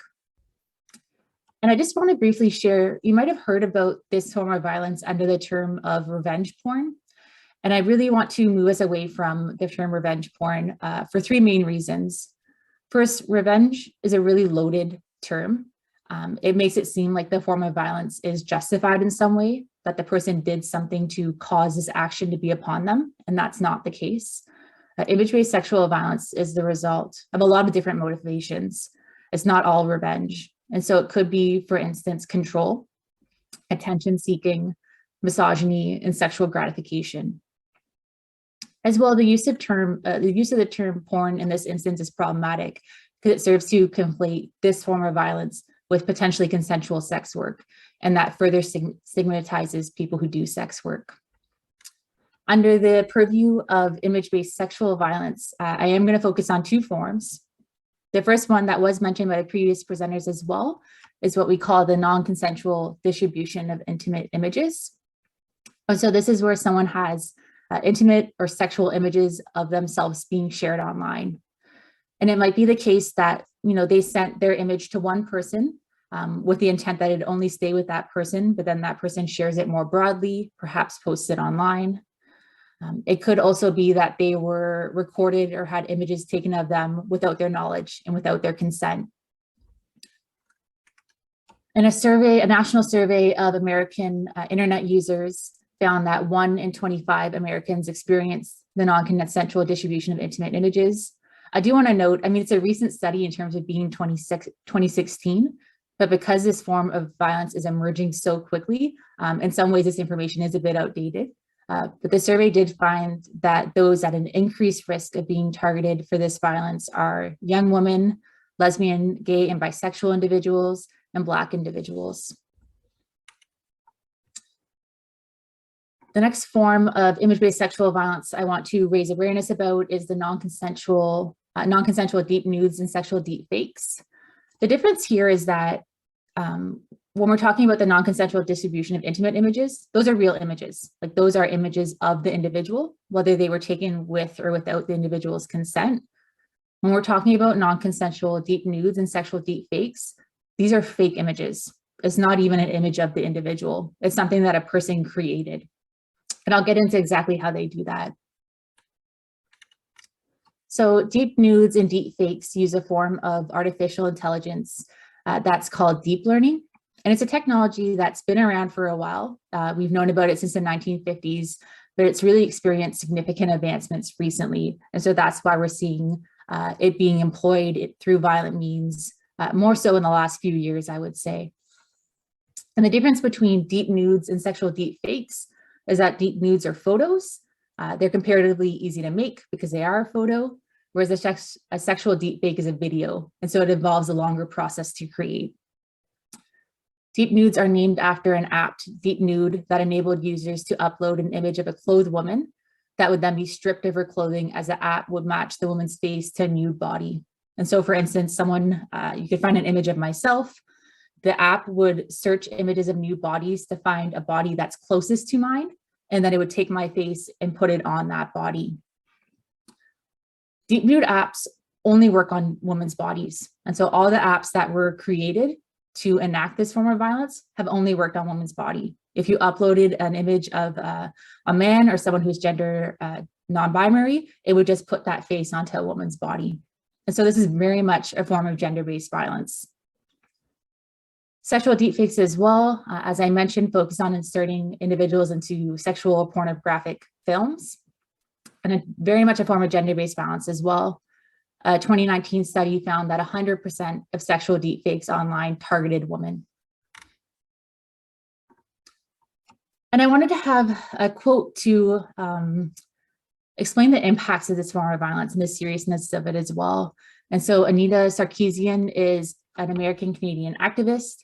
And I just want to briefly share, you might have heard about this form of violence under the term of revenge porn. And I really want to move us away from the term revenge porn for three main reasons. First, revenge is a really loaded term. It makes it seem like the form of violence is justified in some way, that the person did something to cause this action to be upon them, and that's not the case. Image-based sexual violence is the result of a lot of different motivations. It's not all revenge. And so it could be, for instance, control, attention seeking, misogyny, and sexual gratification. As well, the use of the term porn in this instance is problematic because it serves to conflate this form of violence with potentially consensual sex work, and that further stigmatizes people who do sex work. Under the purview of image-based sexual violence, I am going to focus on two forms. The first one that was mentioned by the previous presenters as well is what we call the non-consensual distribution of intimate images. And so this is where someone has intimate or sexual images of themselves being shared online. And it might be the case that, they sent their image to one person with the intent that it only stay with that person, but then that person shares it more broadly, perhaps posts it online. It could also be that they were recorded or had images taken of them without their knowledge and without their consent. In a national survey of American internet users found that 1 in 25 Americans experience the non-consensual distribution of intimate images. I do want to note, it's a recent study in terms of being 2016, but because this form of violence is emerging so quickly, in some ways this information is a bit outdated. But the survey did find that those at an increased risk of being targeted for this violence are young women, lesbian, gay, and bisexual individuals, and Black individuals. The next form of image-based sexual violence I want to raise awareness about is the non-consensual deep nudes and sexual deep fakes. The difference here is that when we're talking about the non-consensual distribution of intimate images, those are real images. Like those are images of the individual, whether they were taken with or without the individual's consent. When we're talking about non-consensual deep nudes and sexual deep fakes, these are fake images. It's not even an image of the individual. It's something that a person created. And I'll get into exactly how they do that. So deep nudes and deep fakes use a form of artificial intelligence that's called deep learning. And it's a technology that's been around for a while. We've known about it since the 1950s, but it's really experienced significant advancements recently. And so that's why we're seeing it being employed through violent means, more so in the last few years, I would say. And the difference between deep nudes and sexual deep fakes is that deep nudes are photos. They're comparatively easy to make because they are a photo, whereas a sexual deep fake is a video. And so it involves a longer process to create. Deep nudes are named after an app, Deep Nude, that enabled users to upload an image of a clothed woman that would then be stripped of her clothing as the app would match the woman's face to a nude body. And so for instance, you could find an image of myself. The app would search images of nude bodies to find a body that's closest to mine, and then it would take my face and put it on that body. Deep nude apps only work on women's bodies. And so all the apps that were created to enact this form of violence have only worked on women's body. If you uploaded an image of a man or someone who's gender non-binary, it would just put that face onto a woman's body. And so this is very much a form of gender-based violence. Sexual deepfakes as well, as I mentioned, focus on inserting individuals into sexual pornographic films, and very much a form of gender-based violence as well. A 2019 study found that 100% of sexual deepfakes online targeted women. And I wanted to have a quote to explain the impacts of this form of violence and the seriousness of it as well. And so Anita Sarkeesian is an American-Canadian activist.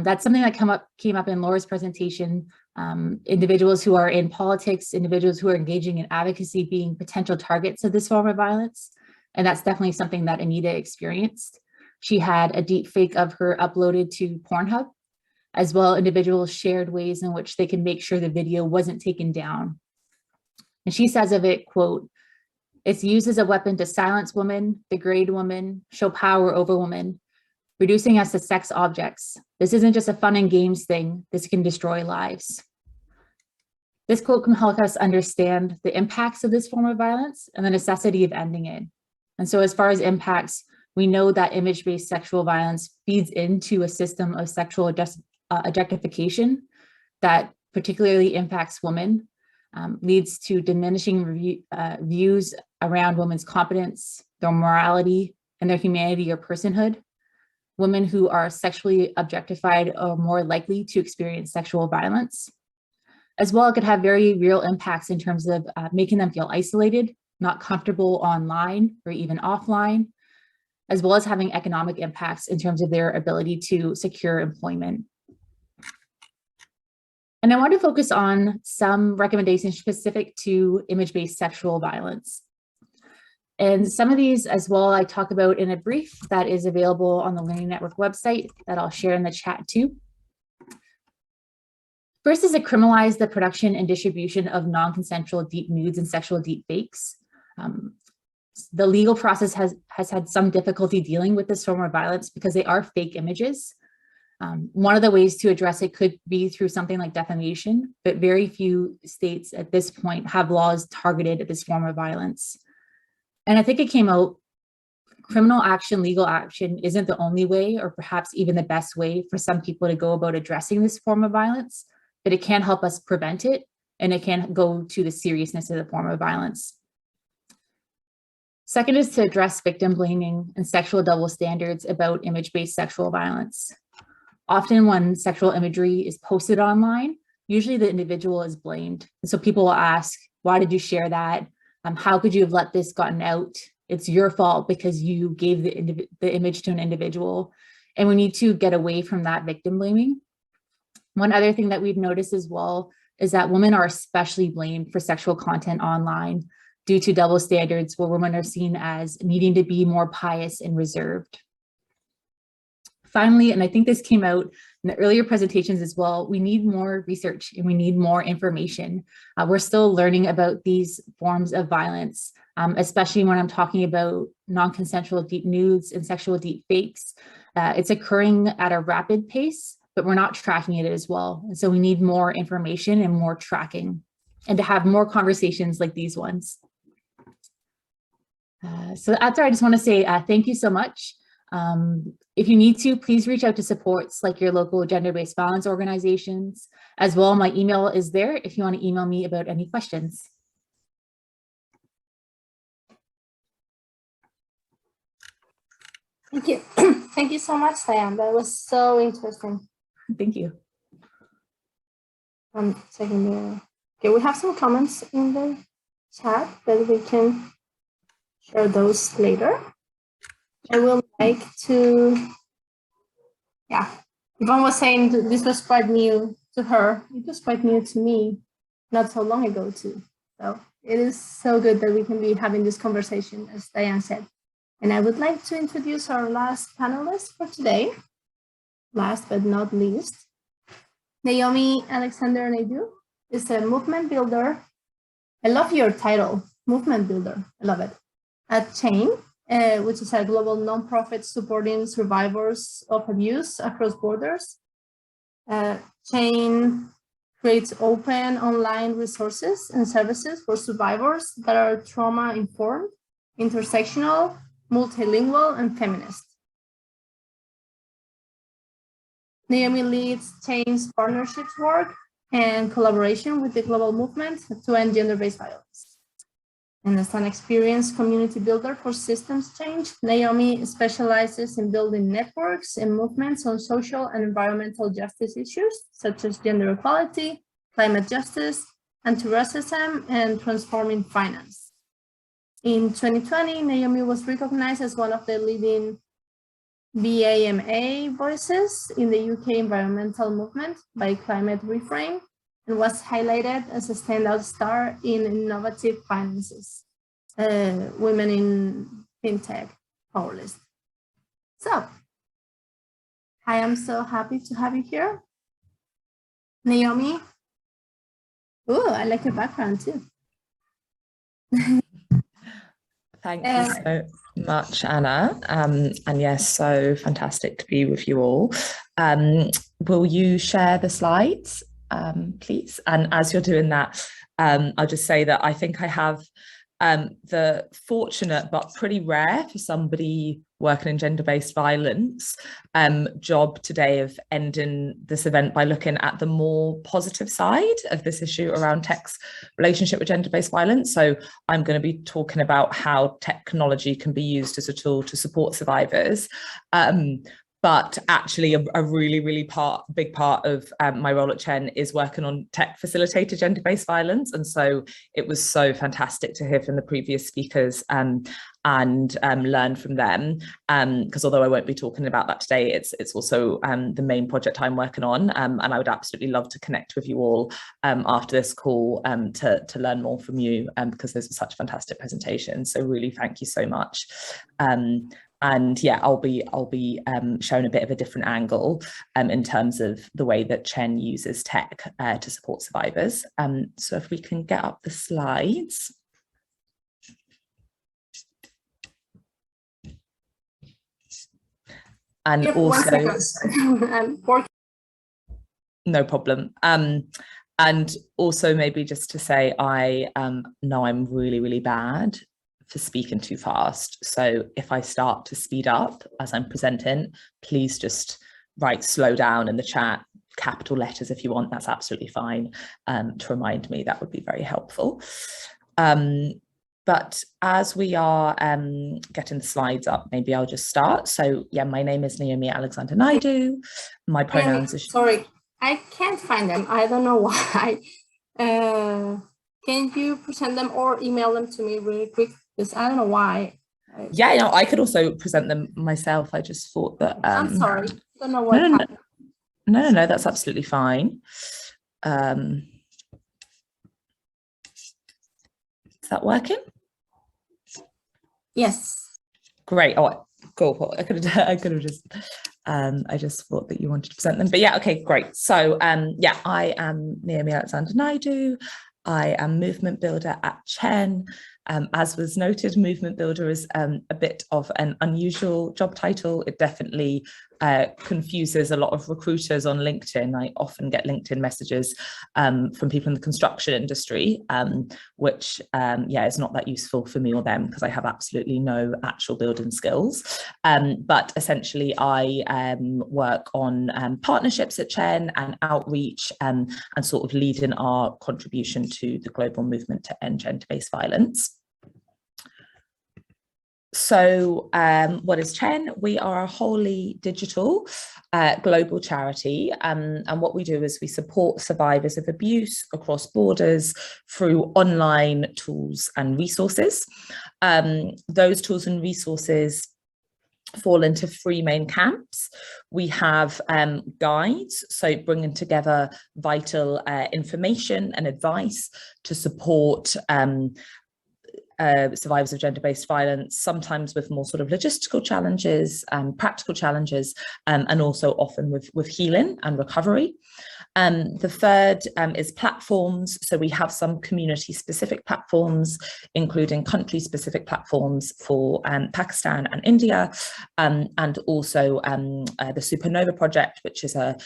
That's something that came up in Laura's presentation. Individuals who are in politics, individuals who are engaging in advocacy being potential targets of this form of violence. And that's definitely something that Anita experienced. She had a deep fake of her uploaded to Pornhub. as well individuals shared ways in which they can make sure the video wasn't taken down. And she says of it, quote, "It's used as a weapon to silence women, degrade women, show power over women, reducing us to sex objects. This isn't just a fun and games thing. This can destroy lives." This quote can help us understand the impacts of this form of violence and the necessity of ending it. And so as far as impacts, we know that image-based sexual violence feeds into a system of sexual objectification that particularly impacts women, leads to diminishing views around women's competence, their morality, and their humanity or personhood. Women who are sexually objectified are more likely to experience sexual violence. As well, it could have very real impacts in terms of making them feel isolated, not comfortable online or even offline, as well as having economic impacts in terms of their ability to secure employment. And I want to focus on some recommendations specific to image-based sexual violence. And some of these as well, I talk about in a brief that is available on the Learning Network website that I'll share in the chat too. First is to criminalize the production and distribution of non-consensual deep nudes and sexual deep fakes. The legal process has had some difficulty dealing with this form of violence because they are fake images. One of the ways to address it could be through something like defamation, but very few states at this point have laws targeted at this form of violence. And I think it came out, criminal action, legal action isn't the only way, or perhaps even the best way for some people to go about addressing this form of violence, but it can help us prevent it, and it can go to the seriousness of the form of violence. Second is to address victim blaming and sexual double standards about image-based sexual violence. Often when sexual imagery is posted online, usually the individual is blamed. And so people will ask, why did you share that? How could you have let this gotten out? It's your fault because you gave the image to an individual. And we need to get away from that victim blaming. One other thing that we've noticed as well is that women are especially blamed for sexual content online due to double standards where women are seen as needing to be more pious and reserved. Finally, and I think this came out in the earlier presentations as well, we need more research and we need more information. We're still learning about these forms of violence, especially when I'm talking about non-consensual deep nudes and sexual deep fakes. It's occurring at a rapid pace, but we're not tracking it as well. And so we need more information and more tracking and to have more conversations like these ones. So after, I just want to say thank you so much. If you need to, please reach out to supports like your local gender-based violence organizations. As well, my email is there if you want to email me about any questions. Thank you. Thank you so much, Diane. That was so interesting. Thank you. One second there. Okay, we have some comments in the chat that we can share those later. I will like to, Yvonne was saying this was quite new to her. It was quite new to me not so long ago too. So it is so good that we can be having this conversation, as Diane said. And I would like to introduce our last panelist for today. Last but not least, Naomi Alexander Naidoo is a movement builder. I love your title, movement builder. I love it. At Chain, which is a global nonprofit supporting survivors of abuse across borders. Chain creates open online resources and services for survivors that are trauma-informed, intersectional, multilingual, and feminist. Naomi leads Chain's partnerships work and collaboration with the global movement to end gender-based violence. And as an experienced community builder for systems change, Naomi specializes in building networks and movements on social and environmental justice issues, such as gender equality, climate justice, anti-racism, and transforming finance. In 2020, Naomi was recognized as one of the leading BAMA voices in the UK environmental movement by Climate Reframe, and was highlighted as a standout star in Innovative Finances, Women in FinTech Power List. So, I am so happy to have you here. Naomi? Oh, I like your background too. Thank you so much, Anna. And yes, so fantastic to be with you all. Will you share the slides, please? And as you're doing that, I'll just say that I think I have the fortunate but pretty rare for somebody working in gender-based violence job today of ending this event by looking at the more positive side of this issue around tech's relationship with gender-based violence. So I'm going to be talking about how technology can be used as a tool to support survivors. But actually a really big part of my role at Chen is working on tech facilitated gender-based violence. And so it was so fantastic to hear from the previous speakers and learn from them. Because although I won't be talking about that today, it's also the main project I'm working on. And I would absolutely love to connect with you all after this call to learn more from you because those were such fantastic presentations. So really thank you so much. And yeah, I'll be showing a bit of a different angle in terms of the way that Chen uses tech to support survivors. So if we can get up the slides. And yep, also, 1 second. No problem. And also maybe just to say, I know I'm really bad for speaking too fast. So if I start to speed up as I'm presenting, please just write slow down in the chat, capital letters if you want, that's absolutely fine. To remind me, that would be very helpful. But as we are getting the slides up, maybe I'll just start. So yeah, my name is Naomi Alexander Naidu. My pronouns are... Sorry, I can't find them. I don't know why. Can you present them or email them to me really quick? Because I don't know why. Yeah, no, I could also present them myself. I just thought that... I'm sorry. I don't know what happened. No, that's absolutely fine. Is that working? Yes. Great. Oh, cool. Well, I could have just... I just thought that you wanted to present them. But yeah, okay, great. So yeah, I am Naomi Alexander Naidu. I am movement builder at Chen. As was noted, movement builder is a bit of an unusual job title. It definitely confuses a lot of recruiters on LinkedIn. I often get LinkedIn messages from people in the construction industry, which yeah, is not that useful for me or them because I have absolutely no actual building skills. But essentially I work on partnerships at Chen and outreach and sort of leading our contribution to the global movement to end gender-based violence. So what is Chen? We are a wholly digital global charity, and what we do is we support survivors of abuse across borders through online tools and resources. Those tools and resources fall into 3 main camps. We have guides, so bringing together vital information and advice to support survivors of gender-based violence, sometimes with more sort of logistical challenges and practical challenges, and also often with healing and recovery. The third is platforms. So we have some community-specific platforms, including country-specific platforms for Pakistan and India, and also the Supernova Project, which is a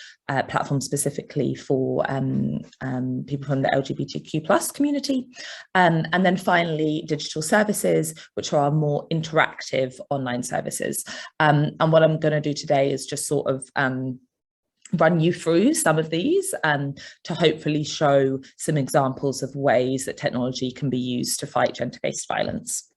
platform specifically for people from the LGBTQ+ community. And then finally, digital services, which are our more interactive online services. And what I'm going to do today is just sort of run you through some of these to hopefully show some examples of ways that technology can be used to fight gender-based violence.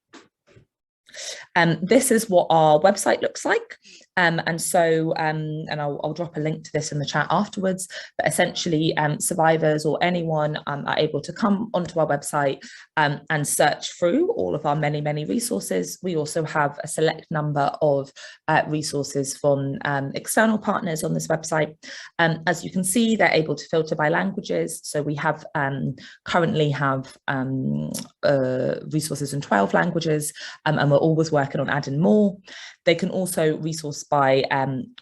This is what our website looks like. And so, and I'll drop a link to this in the chat afterwards, but essentially survivors or anyone are able to come onto our website and search through all of our many resources. We also have a select number of resources from external partners on this website. As you can see, they're able to filter by languages. So we have currently have resources in 12 languages, and we're always working on adding more. They can also resource by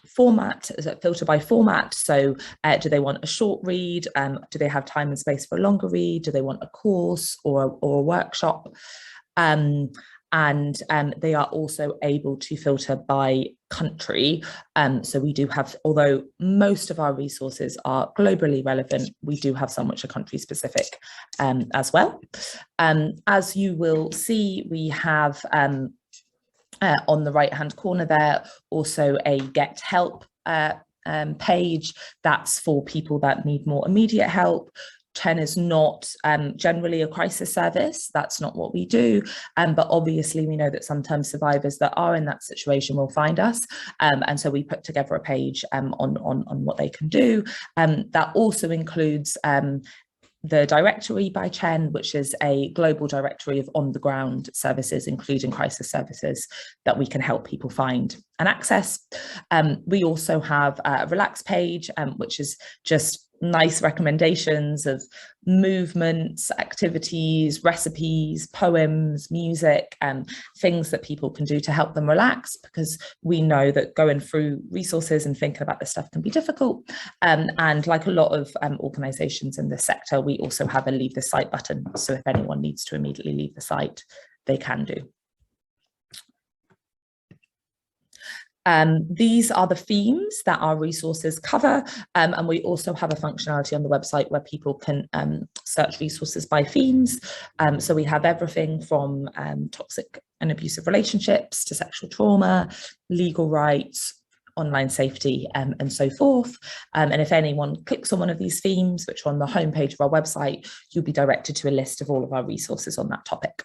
format, filter by format. So do they want a short read? Do they have time and space for a longer read? Do they want a course or a workshop? And they are also able to filter by country. So we do have, although most of our resources are globally relevant, we do have some which are country specific as well. As you will see, we have on the right hand corner there also a Get Help page. That's for people that need more immediate help. 10 is not generally a crisis service. That's not what we do. But obviously we know that sometimes survivors that are in that situation will find us. And so we put together a page on what they can do. That also includes the directory by Chen, which is a global directory of on-the-ground services, including crisis services that we can help people find and access. We also have a Relax page, which is just nice recommendations of movements, activities, recipes, poems, music, and things that people can do to help them relax, because we know that going through resources and thinking about this stuff can be difficult. And like a lot of organizations in this sector, we also have a leave the site button. So if anyone needs to immediately leave the site, they can do. These are the themes that our resources cover, and we also have a functionality on the website where people can search resources by themes. So we have everything from toxic and abusive relationships to sexual trauma, legal rights, online safety, and so forth. And if anyone clicks on one of these themes, which are on the homepage of our website, you'll be directed to a list of all of our resources on that topic.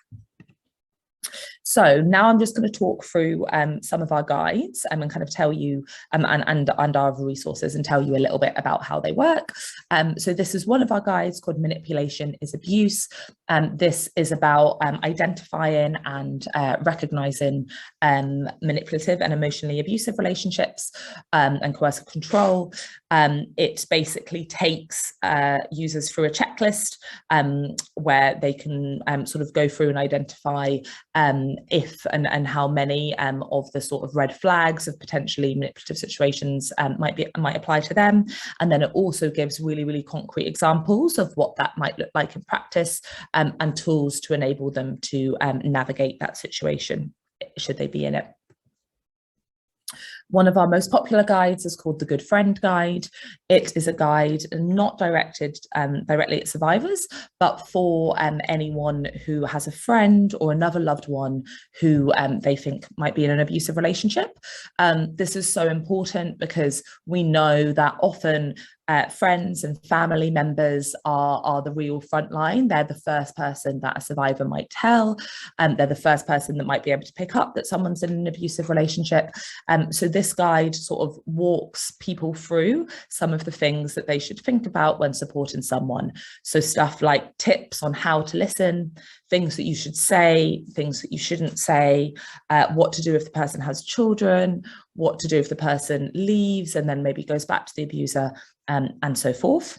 So now I'm just going to talk through some of our guides and kind of tell you and our resources and tell you a little bit about how they work. So this is one of our guides called Manipulation is Abuse. This is about identifying and recognizing manipulative and emotionally abusive relationships and coercive control. It basically takes users through a checklist where they can sort of go through and identify if and how many of the sort of red flags of potentially manipulative situations might apply to them. And then it also gives really, really concrete examples of what that might look like in practice and tools to enable them to navigate that situation, should they be in it. One of our most popular guides is called the Good Friend Guide. It is a guide not directed directly at survivors, but for anyone who has a friend or another loved one who they think might be in an abusive relationship. This is so important because we know that often friends and family members are the real front line. They're the first person that a survivor might tell. They're the first person that might be able to pick up that someone's in an abusive relationship. So this guide sort of walks people through some of the things that they should think about when supporting someone. So stuff like tips on how to listen, things that you should say, things that you shouldn't say, what to do if the person has children, what to do if the person leaves and then maybe goes back to the abuser, and so forth.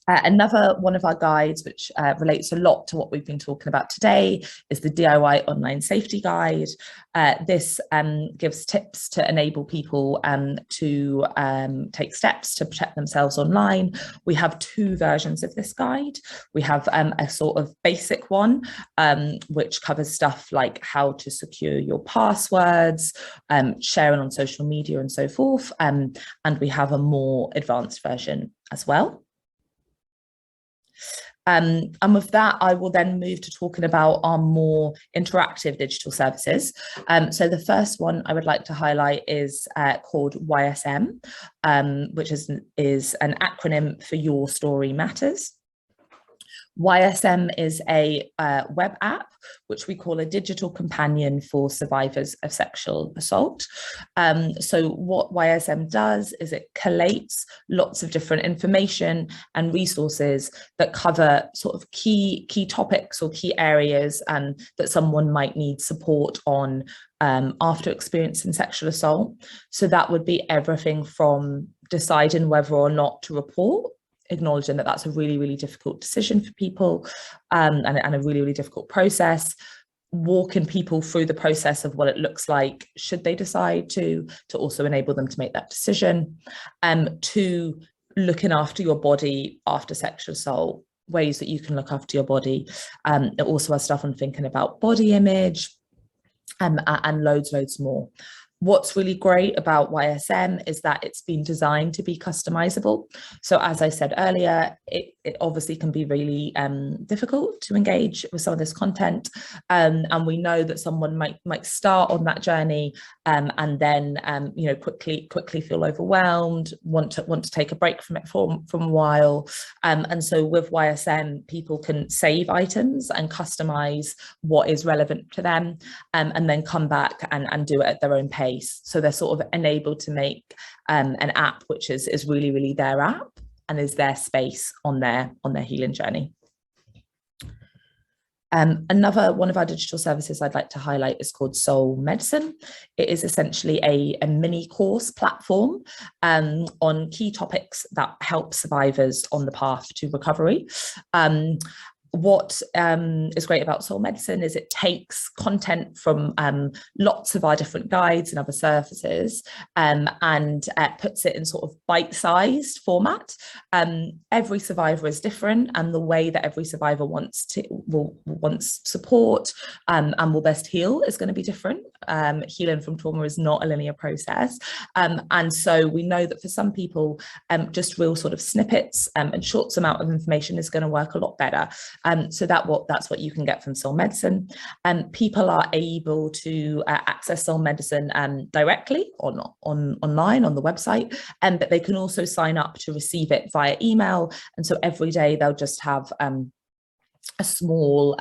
Another one of our guides, which relates a lot to what we've been talking about today, is the DIY Online Safety Guide. This gives tips to enable people to take steps to protect themselves online. We have two versions of this guide. We have a sort of basic one, which covers stuff like how to secure your passwords, sharing on social media and so forth. And we have a more advanced version as well. And with that, I will then move to talking about our more interactive digital services. So the first one I would like to highlight is called YSM, which is an acronym for Your Story Matters. YSM is a web app, which we call a digital companion for survivors of sexual assault. So what YSM does is it collates lots of different information and resources that cover sort of key topics or key areas that someone might need support on after experiencing sexual assault. So that would be everything from deciding whether or not to report, acknowledging that that's a really, really difficult decision for people and a really, really difficult process, walking people through the process of what it looks like should they decide to also enable them to make that decision, to looking after your body after sexual assault, ways that you can look after your body. It also has stuff on thinking about body image, and loads more. What's really great about YSM is that it's been designed to be customizable. So as I said earlier, it obviously can be really difficult to engage with some of this content. And we know that someone might start on that journey and then quickly feel overwhelmed, want to take a break from it from a while. And so with YSM, people can save items and customize what is relevant to them, and then come back and do it at their own pace. So they're sort of enabled to make an app which is really their app and is their space on their healing journey. Another one of our digital services I'd like to highlight is called Soul Medicine. It is essentially a mini course platform on key topics that help survivors on the path to recovery. What is great about Soul Medicine is it takes content from lots of our different guides and other services and puts it in sort of bite-sized format. Every survivor is different, and the way that every survivor wants support and will best heal is going to be different. Healing from trauma is not a linear process, and so we know that for some people, just real sort of snippets and short amount of information is going to work a lot better. So that's what you can get from Soul Medicine. People are able to access Soul Medicine directly online on the website, but they can also sign up to receive it via email. And so every day they'll just have a small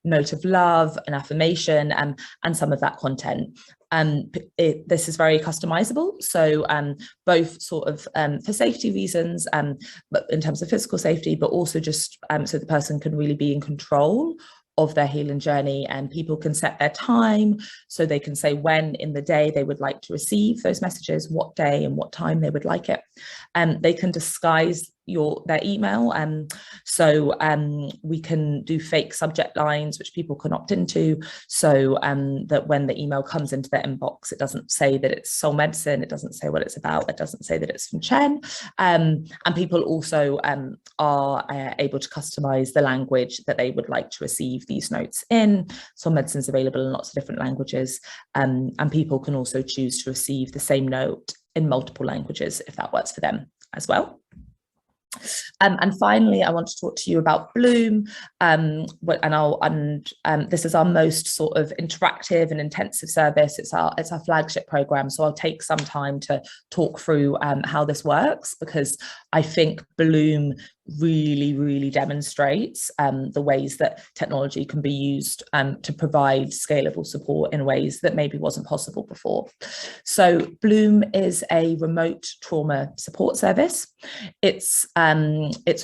note of love, an affirmation, and some of that content. This is very customizable, so both sort of for safety reasons, but in terms of physical safety, but also just so the person can really be in control of their healing journey, and people can set their time, so they can say when in the day they would like to receive those messages, what day and what time they would like it. They can disguise their email, so we can do fake subject lines which people can opt into, so that when the email comes into their inbox, it doesn't say that it's Soul Medicine, it doesn't say what it's about, it doesn't say that it's from Chen, and people also are able to customize the language that they would like to receive these notes in. Soul Medicine is available in lots of different languages, and people can also choose to receive the same note in multiple languages if that works for them as well. And finally, I want to talk to you about Bloom, this is our most sort of interactive and intensive service. It's our flagship program, so I'll take some time to talk through how this works, because I think Bloom really demonstrates the ways that technology can be used to provide scalable support in ways that maybe wasn't possible before. So Bloom is a remote trauma support service. It's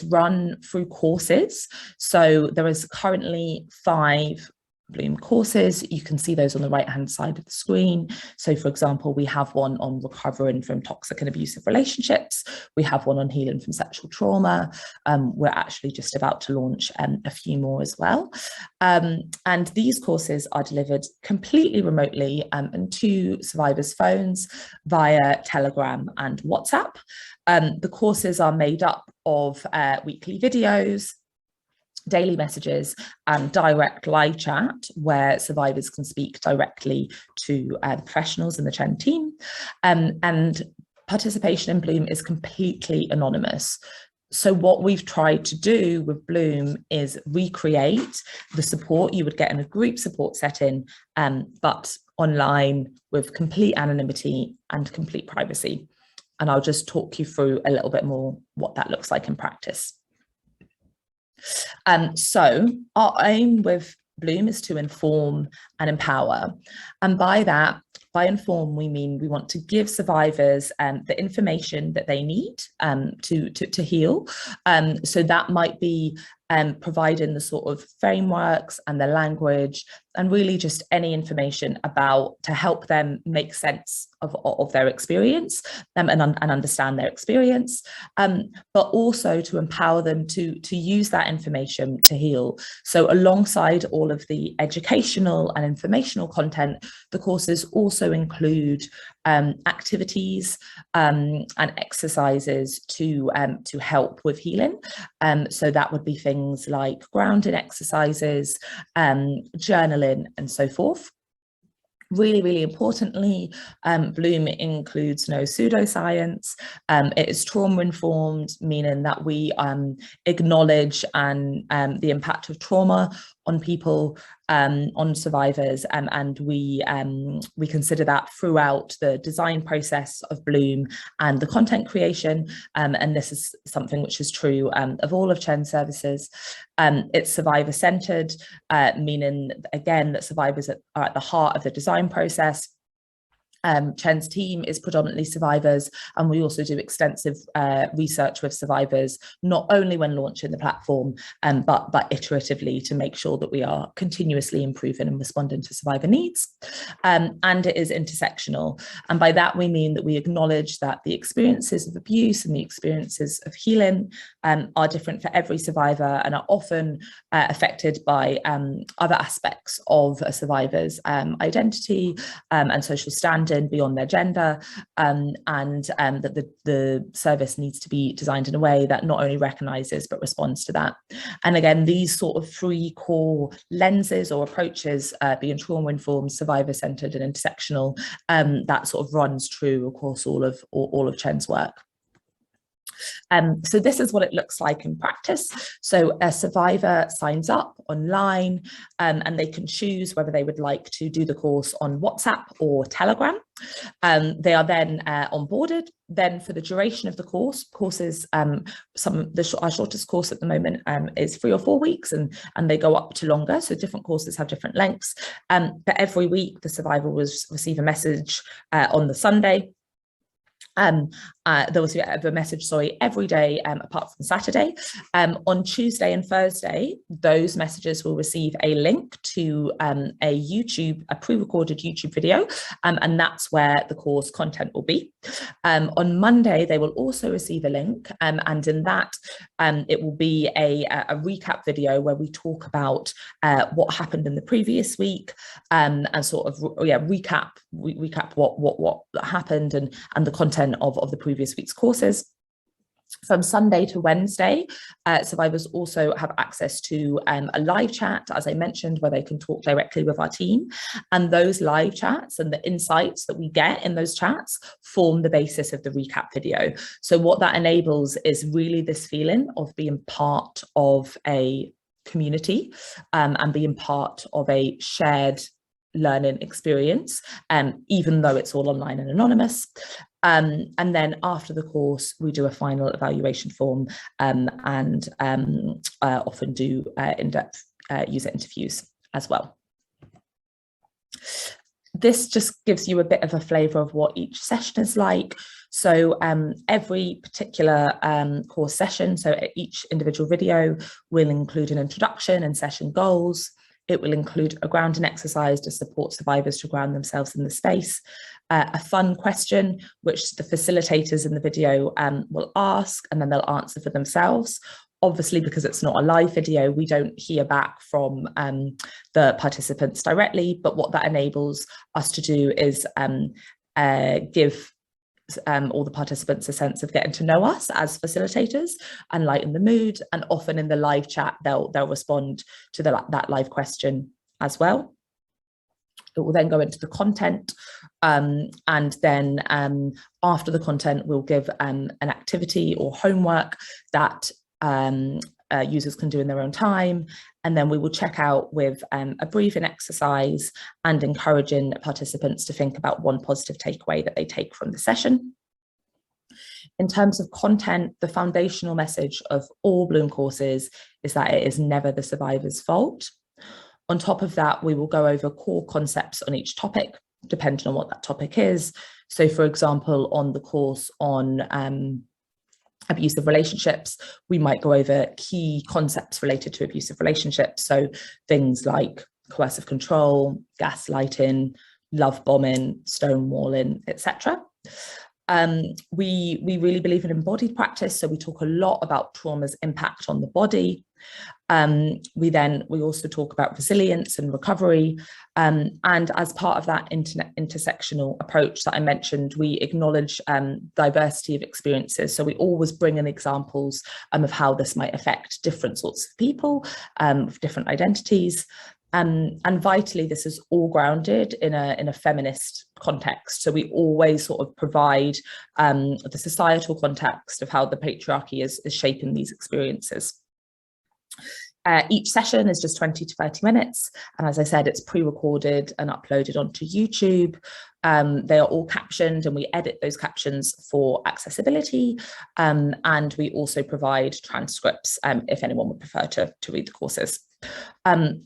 run through courses. So there is currently 5 Bloom courses. You can see those on the right hand side of the screen. So for example, we have one on recovering from toxic and abusive relationships. We have one on healing from sexual trauma. We're actually just about to launch a few more as well. And these courses are delivered completely remotely and to survivors' phones via Telegram and WhatsApp. The courses are made up of weekly videos, daily messages, and direct live chat where survivors can speak directly to the professionals in the Chen team. And participation in Bloom is completely anonymous. So what we've tried to do with Bloom is recreate the support you would get in a group support setting, but online with complete anonymity and complete privacy. And I'll just talk you through a little bit more what that looks like in practice. So our aim with Bloom is to inform and empower. And by inform, we mean we want to give survivors the information that they need to heal. So that might be providing the sort of frameworks and the language and really just any information about to help them make sense of their experience and understand their experience, but also to empower them to use that information to heal. So alongside all of the educational and informational content, the courses also include activities and exercises to help with healing. So that would be things like grounding exercises, journaling, and so forth. Really, really importantly, Bloom includes no pseudoscience. It is trauma-informed, meaning that we acknowledge the impact of trauma on people, on survivors, and we consider that throughout the design process of Bloom and the content creation. And this is something which is true of all of Chen's services. It's survivor-centered, meaning again that survivors are at the heart of the design process. Chen's team is predominantly survivors, and we also do extensive research with survivors, not only when launching the platform, but iteratively to make sure that we are continuously improving and responding to survivor needs. And it is intersectional. And by that, we mean that we acknowledge that the experiences of abuse and the experiences of healing are different for every survivor and are often affected by other aspects of a survivor's identity and social standing beyond their gender, and that the service needs to be designed in a way that not only recognises but responds to that. And again, these sort of three core lenses or approaches, being trauma-informed, survivor-centred and intersectional, that sort of runs true across all of Chen's work. So this is what it looks like in practice. So a survivor signs up online and they can choose whether they would like to do the course on WhatsApp or Telegram. They are then onboarded. Then for the duration of the courses, our shortest course at the moment is 3 or 4 weeks, and they go up to longer. So different courses have different lengths. But every week the survivor will receive a message on the Sunday. There was a message, every day apart from Saturday. On Tuesday and Thursday, those messages will receive a link to a pre-recorded YouTube video, and that's where the course content will be. On Monday, they will also receive a link, and in that, it will be a recap video where we talk about what happened in the previous week, and sort of recap what happened and the content of the previous week's courses. From Sunday to Wednesday, survivors also have access to a live chat, as I mentioned, where they can talk directly with our team. And those live chats and the insights that we get in those chats form the basis of the recap video. So what that enables is really this feeling of being part of a community and being part of a shared learning experience, even though it's all online and anonymous. And then after the course, we do a final evaluation form and often do in-depth user interviews as well. This just gives you a bit of a flavour of what each session is like. So every particular course session, so each individual video will include an introduction and session goals. It will include a grounding exercise to support survivors to ground themselves in the space, a fun question, which the facilitators in the video will ask, and then they'll answer for themselves. Obviously, because it's not a live video, we don't hear back from the participants directly, but what that enables us to do is give all the participants a sense of getting to know us as facilitators and lighten the mood, and often in the live chat they'll respond to that live question as well. It will then go into the content, and then after the content we'll give an activity or homework that users can do in their own time, and then we will check out with a briefing exercise and encouraging participants to think about one positive takeaway that they take from the session. In terms of content, the foundational message of all Bloom courses is that it is never the survivor's fault. On top of that, we will go over core concepts on each topic, depending on what that topic is. So for example, on the course on abusive relationships, we might go over key concepts related to abusive relationships. So things like coercive control, gaslighting, love bombing, stonewalling, etc. We really believe in embodied practice, so we talk a lot about trauma's impact on the body. We also talk about resilience and recovery, and as part of that intersectional approach that I mentioned, we acknowledge diversity of experiences. So we always bring in examples of how this might affect different sorts of people with different identities. And vitally, this is all grounded in a feminist context. So we always sort of provide the societal context of how the patriarchy is shaping these experiences. Each session is just 20 to 30 minutes. And as I said, it's pre-recorded and uploaded onto YouTube. They are all captioned, and we edit those captions for accessibility. And we also provide transcripts if anyone would prefer to read the courses.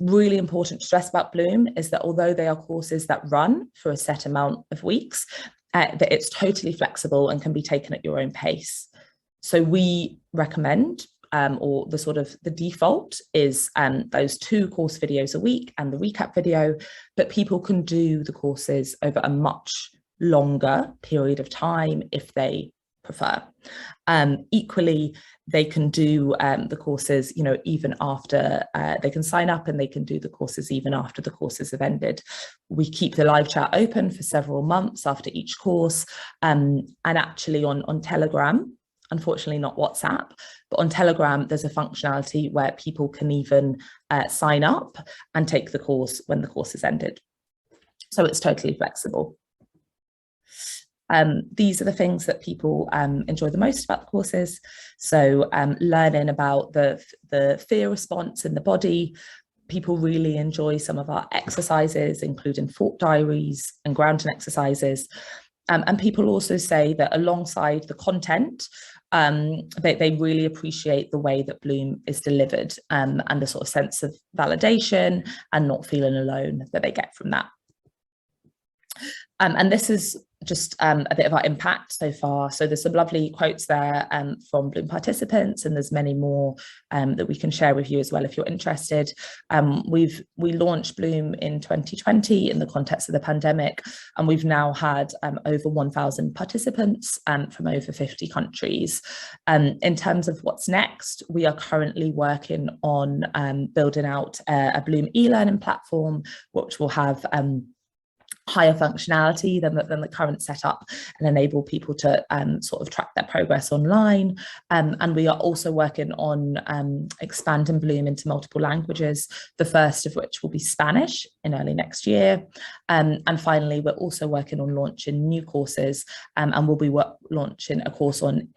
Really important to stress about Bloom is that although they are courses that run for a set amount of weeks, that it's totally flexible and can be taken at your own pace. So we recommend, or the default is those 2 course videos a week and the recap video, but people can do the courses over a much longer period of time if they prefer. Equally, they can do the courses, even after they can sign up, and they can do the courses even after the courses have ended. We keep the live chat open for several months after each course, and actually on Telegram, unfortunately not WhatsApp, but on Telegram, there's a functionality where people can even sign up and take the course when the course is ended. So it's totally flexible. These are the things that people enjoy the most about the courses. So learning about the fear response in the body. People really enjoy some of our exercises, including thought diaries and grounding exercises. And people also say that alongside the content, they really appreciate the way that Bloom is delivered, and the sort of sense of validation and not feeling alone that they get from that. And this is just a bit of our impact so far. So there's some lovely quotes there from Bloom participants, and there's many more that we can share with you as well if you're interested. We launched Bloom in 2020 in the context of the pandemic, and we've now had over 1,000 participants from over 50 countries. In terms of what's next, we are currently working on building out a Bloom e-learning platform, which will have higher functionality than the current setup and enable people to sort of track their progress online. And we are also working on expanding Bloom into multiple languages, the first of which will be Spanish in early next year. And finally, we're also working on launching new courses, and we'll be launching a course on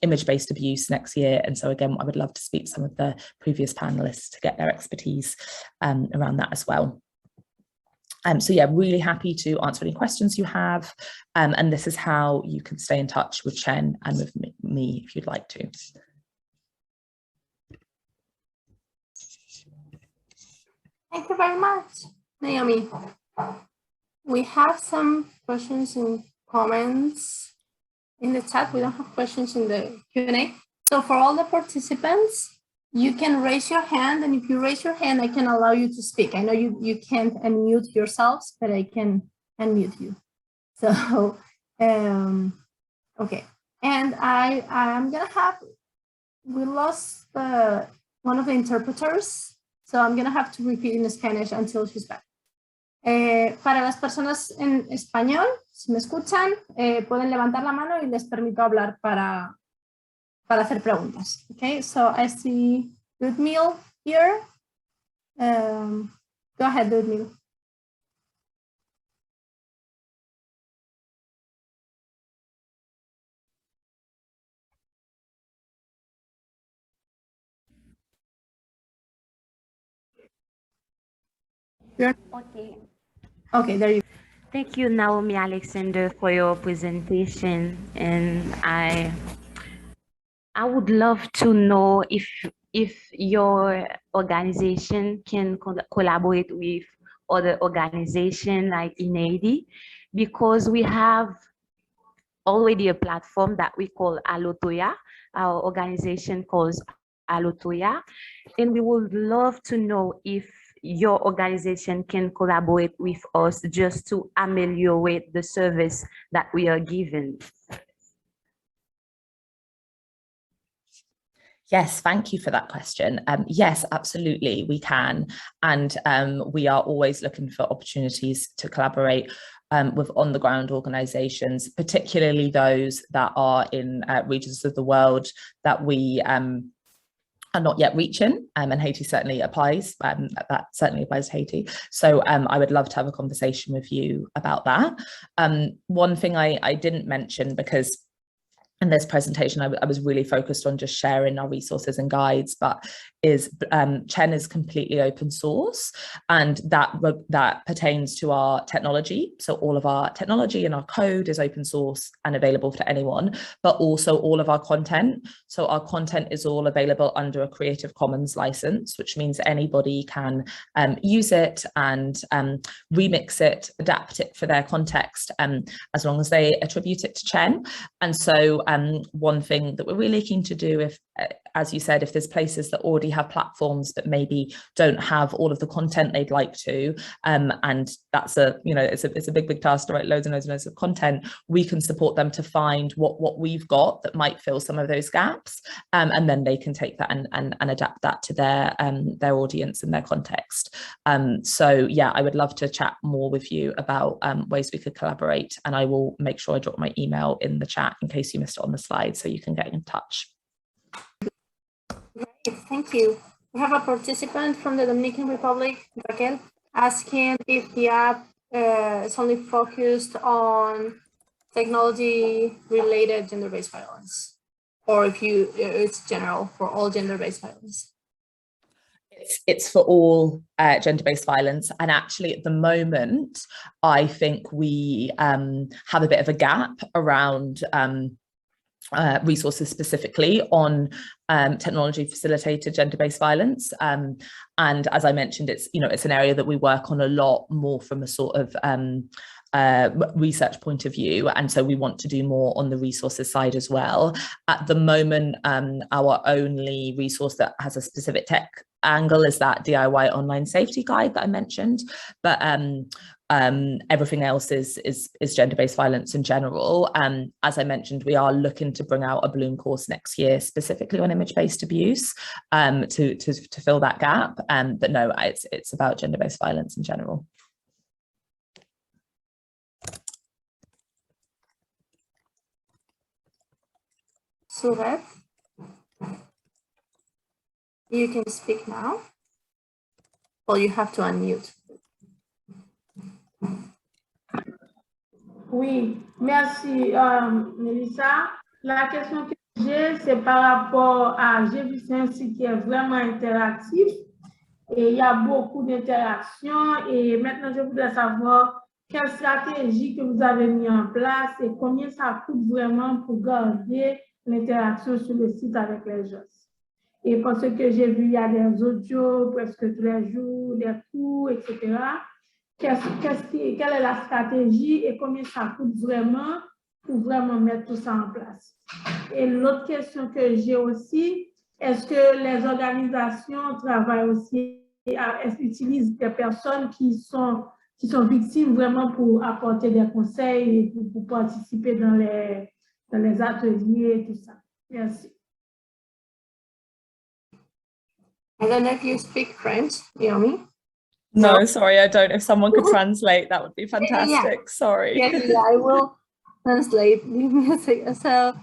image-based abuse next year. And so again, I would love to speak to some of the previous panelists to get their expertise around that as well. So yeah, really happy to answer any questions you have. And this is how you can stay in touch with Chen and with me if you'd like to. Thank you very much, Naomi. We have some questions and comments in the chat. We don't have questions in the Q&A. So for all the participants, you can raise your hand, and if you raise your hand, I can allow you to speak. I know you can't unmute yourselves, but I can unmute you. So, okay. And I'm gonna have, we lost one of the interpreters, so I'm gonna have to repeat in Spanish until she's back. Para las personas en español, si me escuchan, pueden levantar la mano y les permito hablar para hacer preguntas. Okay, so I see Ludmil here. Go ahead, Ludmil. Okay. Okay, there you go. Thank you, Naomi Alexander, for your presentation. And I would love to know if your organization can collaborate with other organizations like INEDI, because we have already a platform that we call Allotoya. Our organization calls Allotoya, and we would love to know if your organization can collaborate with us just to ameliorate the service that we are giving. Yes, thank you for that question. Yes, absolutely, we can. And we are always looking for opportunities to collaborate with on-the-ground organizations, particularly those that are in regions of the world that we are not yet reaching, and Haiti certainly applies. That certainly applies to Haiti. So I would love to have a conversation with you about that. One thing I didn't mention, because in this presentation, I was really focused on just sharing our resources and guides, but is Chen is completely open source, and that pertains to our technology. So all of our technology and our code is open source and available to anyone, but also all of our content. So our content is all available under a Creative Commons license, which means anybody can use it and remix it, adapt it for their context, as long as they attribute it to Chen. And so one thing that we're really keen to do, if, as you said, if there's places that already have platforms that maybe don't have all of the content they'd like to, and that's it's a big task to write loads and loads of content, we can support them to find what we've got that might fill some of those gaps, and then they can take that and adapt that to their audience and their context. So yeah, I would love to chat more with you about ways we could collaborate, and I will make sure I drop my email in the chat in case you missed it on the slide, so you can get in touch. Great, thank you. We have a participant from the Dominican Republic, Raquel, asking if the app is only focused on technology-related gender-based violence, or if it's general for all gender-based violence. It's for all gender-based violence, and actually at the moment I think we have a bit of a gap around resources specifically on technology facilitated gender-based violence, and as I mentioned, it's an area that we work on a lot more from a sort of research point of view, and so we want to do more on the resources side as well. At the moment, our only resource that has a specific tech angle is that DIY online safety guide that I mentioned, but everything else is gender-based violence in general. As I mentioned, we are looking to bring out a Bloom course next year specifically on image-based abuse, to fill that gap, but no, it's about gender-based violence in general. Suret, you can speak now. Well, you have to unmute. Oui, merci Melissa. La question que j'ai, c'est par rapport à GBV, c'est un site qui est vraiment interactif et il y a beaucoup d'interactions, et maintenant je voudrais savoir quelle stratégie que vous avez mis en place et combien ça coûte vraiment pour garder l'interaction sur le site avec les gens. Et parce que j'ai vu, il y a des audios presque tous les jours, des cours, etc. Quelle est la stratégie et combien ça coûte vraiment pour vraiment mettre tout ça en place? Et l'autre question que j'ai aussi, est-ce que les organisations travaillent aussi, utilisent des personnes qui sont victimes vraiment pour apporter des conseils et pour participer dans les ateliers et tout ça? Merci. I don't know if you speak French, Naomi. No, sorry, I don't. If someone could translate, that would be fantastic. Yeah. Sorry. Yeah, I will translate. Give me a second. So,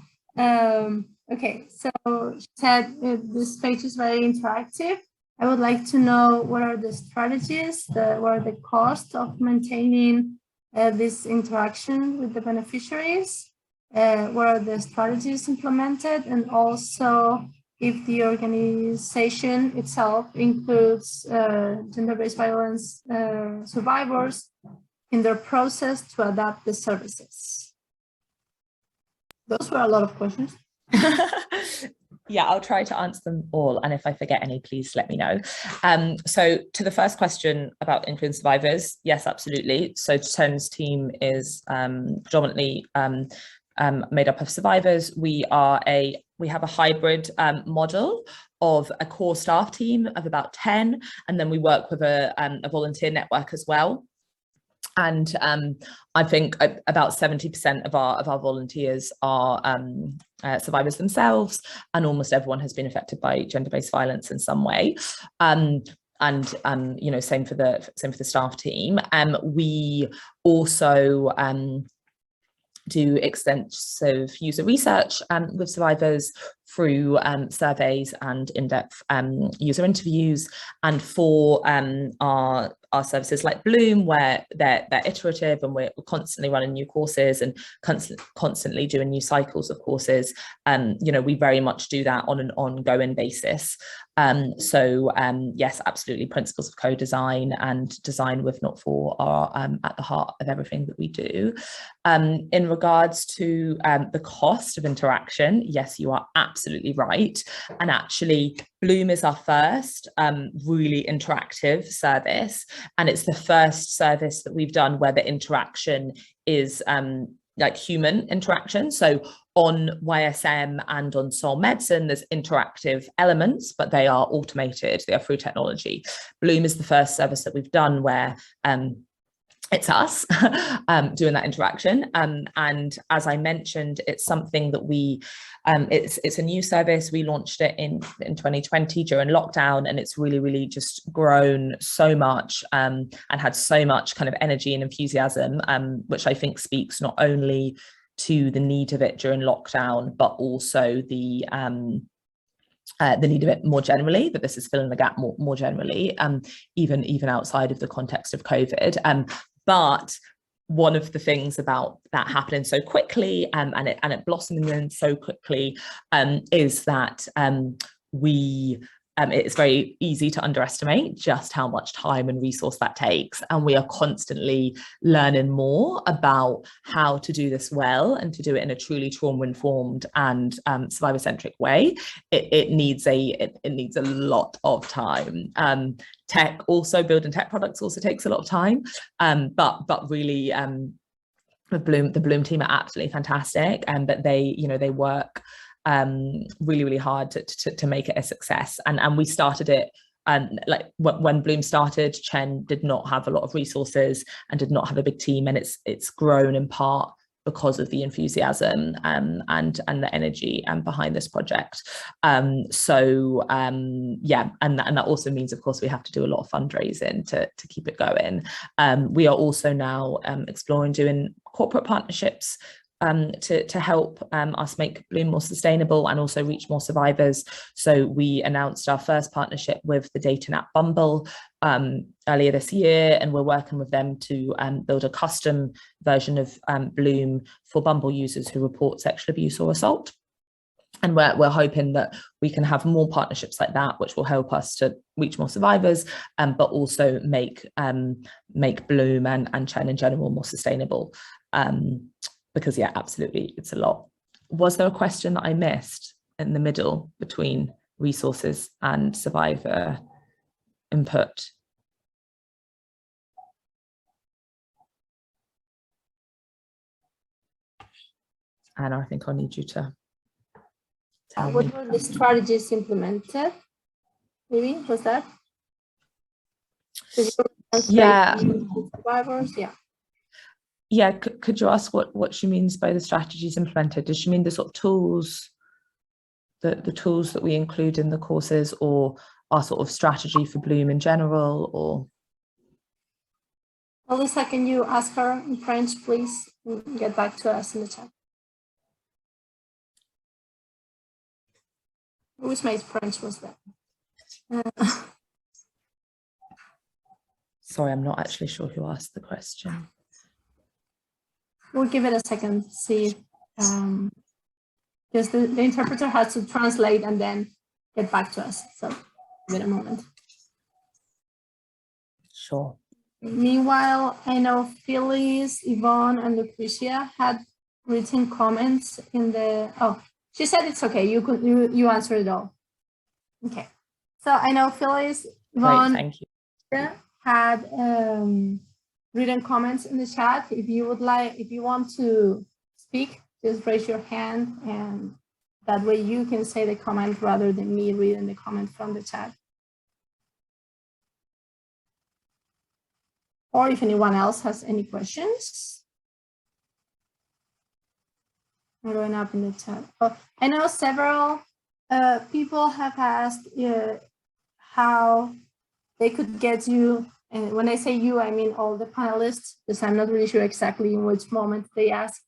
okay, so she said this page is very interactive. I would like to know what are the strategies, what are the costs of maintaining this interaction with the beneficiaries, what are the strategies implemented, and also if the organization itself includes gender-based violence survivors in their process to adapt the services. Those were a lot of questions. Yeah, I'll try to answer them all, and if I forget any, please let me know. So to the first question about including survivors, yes, absolutely. So Chen's team is predominantly made up of survivors. We have a hybrid model of a core staff team of about 10, and then we work with a volunteer network as well. And I think about 70% of our volunteers are survivors themselves, and almost everyone has been affected by gender-based violence in some way. And you know, same for the staff team. We also do extensive user research with survivors through surveys and in-depth user interviews. And for our services like Bloom, where they're iterative and we're constantly running new courses and constantly doing new cycles of courses, you know, we very much do that on an ongoing basis. So yes, absolutely, principles of co-design and design with not for are at the heart of everything that we do. In regards to the cost of interaction, yes, you are absolutely right. And actually, Bloom is our first really interactive service, and it's the first service that we've done where the interaction is like human interaction. So on YSM and on Soul Medicine, there's interactive elements, but they are automated, they are through technology. Bloom is the first service that we've done where it's us doing that interaction. And as I mentioned, it's something that we, it's a new service. We launched it in 2020 during lockdown, and it's really just grown so much and had so much kind of energy and enthusiasm, which I think speaks not only to the need of it during lockdown, but also the need of it more generally, that this is filling the gap more generally, even outside of the context of COVID. But one of the things about that happening so quickly and it blossoming so quickly is that it's very easy to underestimate just how much time and resource that takes. And we are constantly learning more about how to do this well and to do it in a truly trauma-informed and survivor-centric way. It needs a lot of time. Tech also, building tech products also takes a lot of time. But really, the Bloom team are absolutely fantastic, but they work really hard to make it a success. And we started it, like when Bloom started, Chen did not have a lot of resources and did not have a big team, and it's grown in part because of the enthusiasm and the energy behind this project. Yeah, and that also means, of course, we have to do a lot of fundraising to keep it going. We are also now exploring doing corporate partnerships to help us make Bloom more sustainable and also reach more survivors. So we announced our first partnership with the dating app Bumble earlier this year, and we're working with them to build a custom version of Bloom for Bumble users who report sexual abuse or assault. And we're hoping that we can have more partnerships like that, which will help us to reach more survivors, but also make Bloom and Chen in general more sustainable. Because yeah, absolutely, it's a lot. Was there a question that I missed in the middle between resources and survivor input? Anna, I think I'll need you to tell me. What were the strategies implemented? Maybe, was that? Yeah. Survivors, yeah. Yeah, could you ask what she means by the strategies implemented? Does she mean the sort of tools, the tools that we include in the courses, or our sort of strategy for Bloom in general, or? Alyssa, can you ask her in French, please, and get back to us in the chat? Whose my French was that? Sorry, I'm not actually sure who asked the question. We'll give it a second, see, because the interpreter has to translate and then get back to us. So give it a moment. Sure. Meanwhile, I know Phyllis, Yvonne, and Lucretia had written comments in the, oh, she said it's okay. You answered it all. Okay. So I know Phyllis, Yvonne, great, thank you. Had written comments in the chat. If you would like, if you want to speak, just raise your hand, and that way you can say the comment rather than me reading the comment from the chat. Or if anyone else has any questions. I'm going up in the chat. Oh, I know several people have asked how they could get you, and when I say you, I mean all the panelists, because I'm not really sure exactly in which moment they asked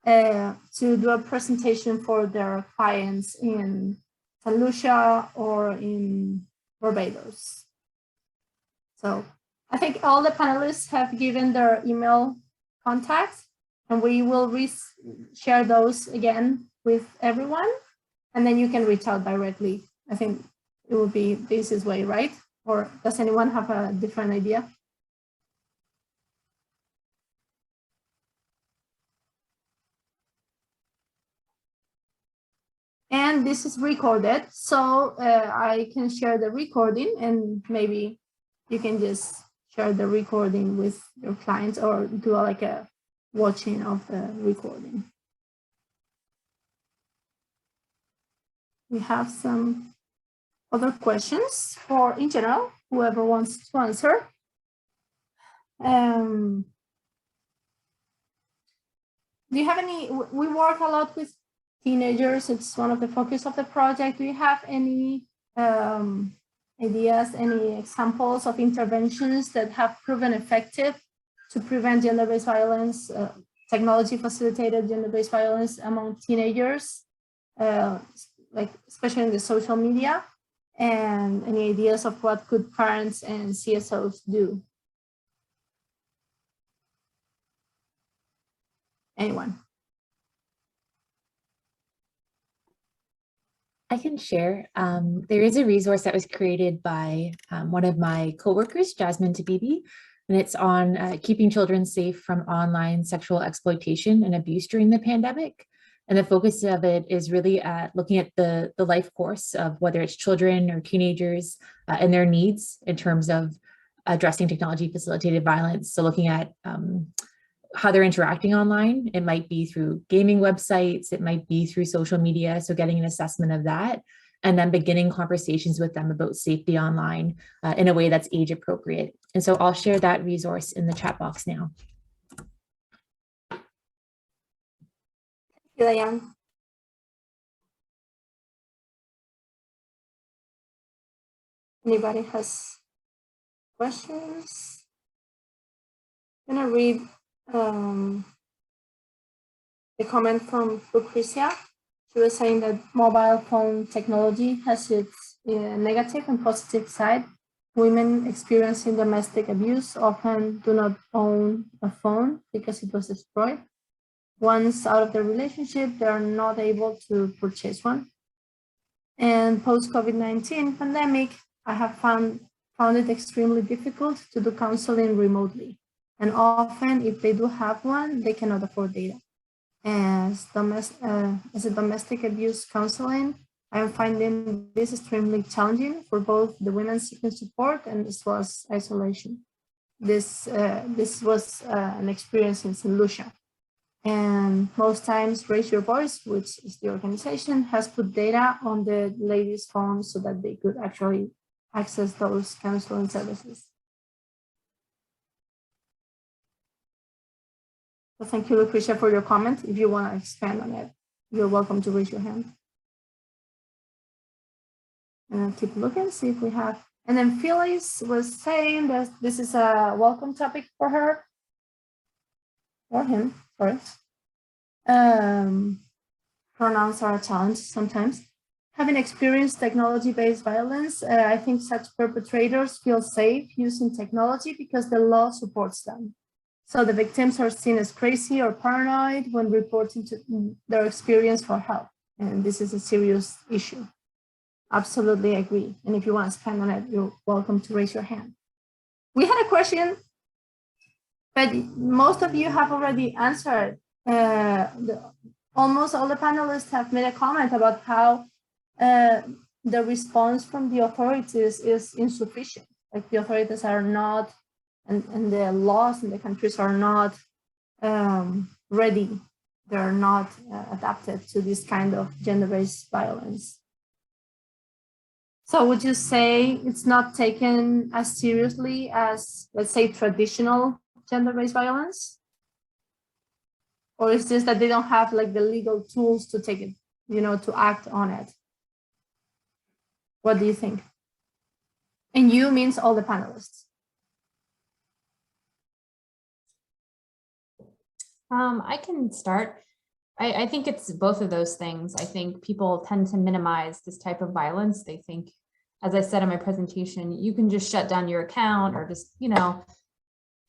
to do a presentation for their clients in St. Lucia or in Barbados. So I think all the panelists have given their email contacts, and we will share those again with everyone, and then you can reach out directly. I think it will be the easiest way, right? Or does anyone have a different idea? And this is recorded, so I can share the recording, and maybe you can just share the recording with your clients or do like a watching of the recording. We have some other questions for, in general, whoever wants to answer. Do you have any, we work a lot with teenagers. It's one of the focus of the project. Do you have any ideas, any examples of interventions that have proven effective to prevent gender-based violence, technology-facilitated gender-based violence among teenagers, like especially in the social media? And any ideas of what could parents and CSOs do? Anyone? I can share. There is a resource that was created by one of my coworkers, Jasmine Tabibi, and it's on keeping children safe from online sexual exploitation and abuse during the pandemic. And the focus of it is really looking at the life course of whether it's children or teenagers and their needs in terms of addressing technology facilitated violence. So looking at how they're interacting online. It might be through gaming websites, it might be through social media. So getting an assessment of that, and then beginning conversations with them about safety online in a way that's age appropriate. And so I'll share that resource in the chat box now. Diane. Anybody has questions? I'm gonna read the comment from Lucrecia. She was saying that mobile phone technology has its negative and positive side. Women experiencing domestic abuse often do not own a phone because it was destroyed. Once out of the relationship, they are not able to purchase one. And post-COVID-19 pandemic, I have found it extremely difficult to do counseling remotely. And often, if they do have one, they cannot afford data. As a domestic abuse counseling, I am finding this extremely challenging for both the women seeking support and as well as isolation. This was an experience in St. Lucia. And most times Raise Your Voice, which is the organization, has put data on the ladies' phones so that they could actually access those counseling services. So thank you, Lucrecia, for your comment. If you want to expand on it, you're welcome to raise your hand. And I'll keep looking, see if we have. And then Phyllis was saying that this is a welcome topic for her, or him, sorry. Pronouns are a challenge sometimes. Having experienced technology-based violence, I think such perpetrators feel safe using technology because the law supports them. So the victims are seen as crazy or paranoid when reporting to their experience for help. And this is a serious issue. Absolutely agree. And if you want to expand on it, you're welcome to raise your hand. We had a question, but most of you have already answered. Almost all the panelists have made a comment about how the response from the authorities is insufficient. Like the authorities are not, and the laws in the countries are not ready they're not adapted to this kind of gender-based violence. So would you say it's not taken as seriously as, let's say, traditional gender-based violence? Or is this that they don't have like the legal tools to take it, to act on it? What do you think? And you means all the panelists. I can start. I think it's both of those things. I think people tend to minimize this type of violence. They think, as I said in my presentation, you can just shut down your account or just,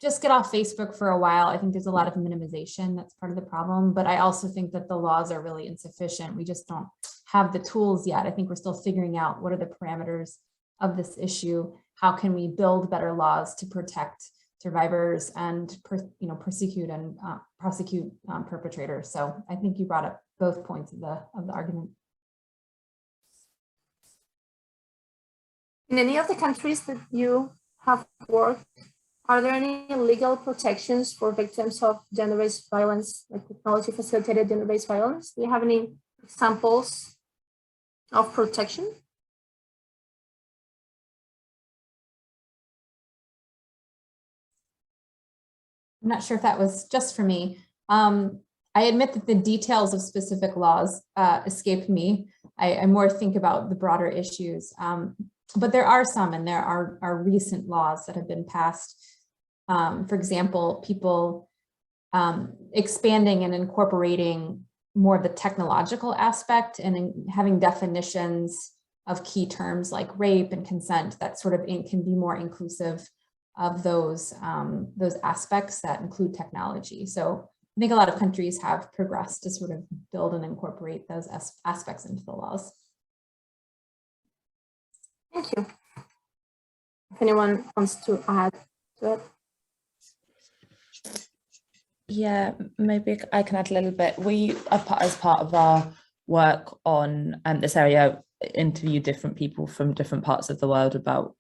just get off Facebook for a while. I think there's a lot of minimization. That's part of the problem. But I also think that the laws are really insufficient. We just don't have the tools yet. I think we're still figuring out what are the parameters of this issue. How can we build better laws to protect survivors and prosecute perpetrators. So I think you brought up both points of the argument. In any of the countries that you have worked, are there any legal protections for victims of gender-based violence, like technology-facilitated gender-based violence? Do you have any examples of protection? I'm not sure if that was just for me. I admit that the details of specific laws escape me. I more think about the broader issues. But there are some, and there are recent laws that have been passed. For example, people expanding and incorporating more of the technological aspect and having definitions of key terms like rape and consent that sort of can be more inclusive of those aspects that include technology. So I think a lot of countries have progressed to sort of build and incorporate those aspects into the laws. Thank you. If anyone wants to add to it. Yeah, maybe I can add a little bit. We, as part of our work on this area, interview different people from different parts of the world about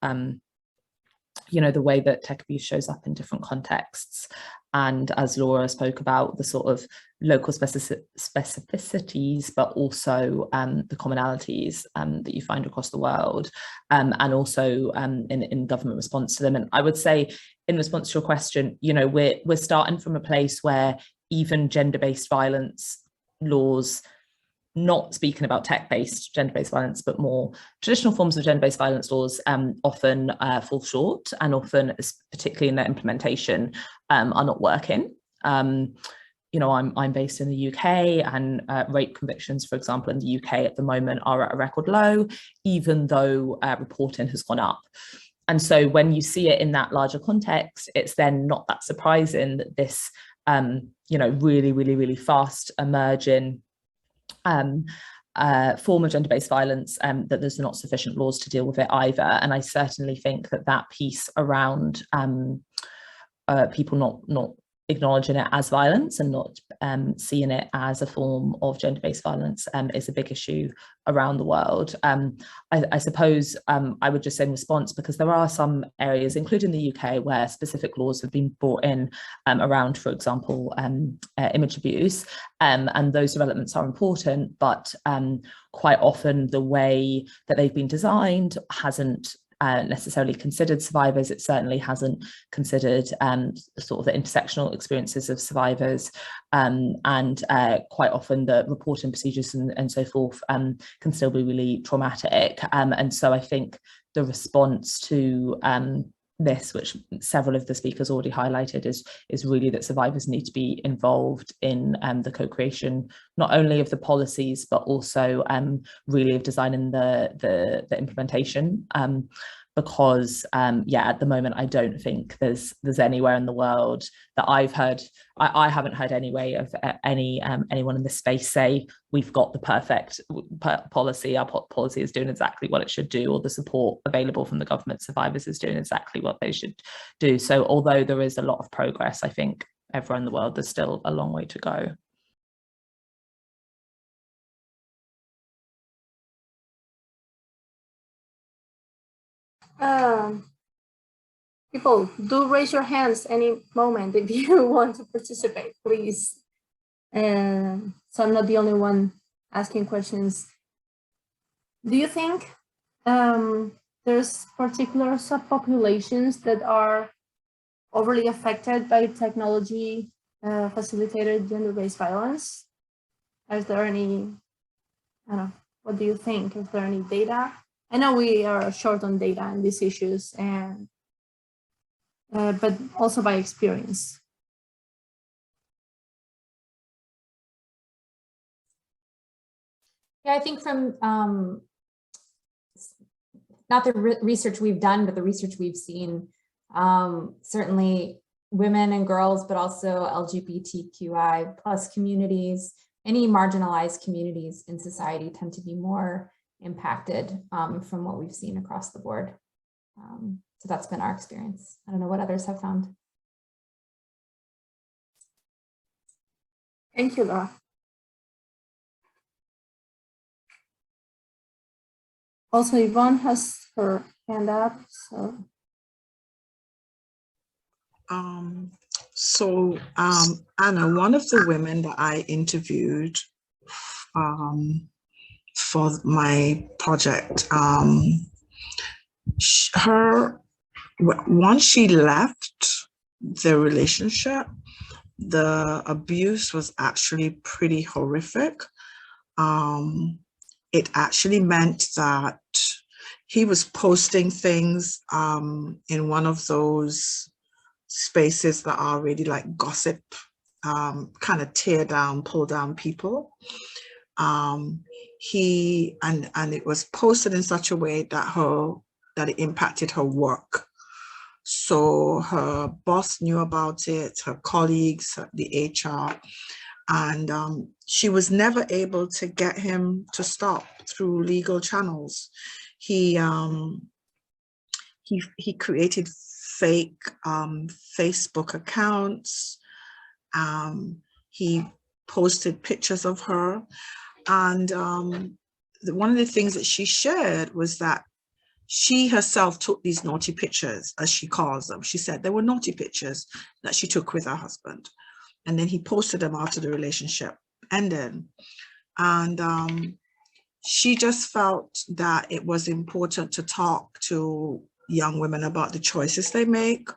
the way that tech abuse shows up in different contexts. And as Laura spoke about, the sort of local specificities, but also the commonalities that you find across the world, and also in government response to them. And I would say, in response to your question, we're starting from a place where even gender-based violence laws, not speaking about tech-based gender-based violence, but more traditional forms of gender-based violence laws often fall short, and often, particularly in their implementation, are not working. I'm based in the UK, and rape convictions, for example, in the UK at the moment are at a record low, even though reporting has gone up. And so when you see it in that larger context, it's then not that surprising that this, really, really, really fast emerging form of gender-based violence, that there's not sufficient laws to deal with it either. And I certainly think that piece around people not acknowledging it as violence and not seeing it as a form of gender-based violence is a big issue around the world. I suppose I would just say in response, because there are some areas, including the UK, where specific laws have been brought in around, for example, image abuse, and those developments are important, but quite often the way that they've been designed hasn't necessarily considered survivors. It certainly hasn't considered sort of the intersectional experiences of survivors, and quite often the reporting procedures and so forth can still be really traumatic. And so I think the response to this, which several of the speakers already highlighted, is really that survivors need to be involved in the co-creation, not only of the policies, but also really of designing the implementation. Because at the moment, I don't think there's anywhere in the world that I've heard. I haven't heard anyway of anyone in this space say we've got the perfect policy. Our policy is doing exactly what it should do, or the support available from the government survivors is doing exactly what they should do. So although there is a lot of progress, I think everywhere in the world there's still a long way to go. People, do raise your hands any moment if you want to participate, please. and so I'm not the only one asking questions. Do you think there's particular subpopulations that are overly affected by technology facilitated gender-based violence? Is there any, I don't know, what do you think? Is there any data? I know we are short on data on these issues, and but also by experience. Yeah, I think from not the research we've done, but the research we've seen, certainly women and girls, but also LGBTQI plus communities, any marginalized communities in society tend to be more impacted from what we've seen across the board. So that's been our experience. I don't know what others have found. Thank you, Laura. Also, Yvonne has her hand up, so. Anna, one of the women that I interviewed for my project, once she left the relationship, the abuse was actually pretty horrific. It actually meant that he was posting things in one of those spaces that are really like gossip, kind of tear down, pull down people. And it was posted in such a way that it impacted her work. So her boss knew about it, her colleagues, the HR, and she was never able to get him to stop through legal channels. He created fake Facebook accounts. He posted pictures of her, and one of the things that she shared was that she herself took these naughty pictures, as she calls them. She said they were naughty pictures that she took with her husband, and then he posted them after the relationship ended. And she just felt that it was important to talk to young women about the choices they make,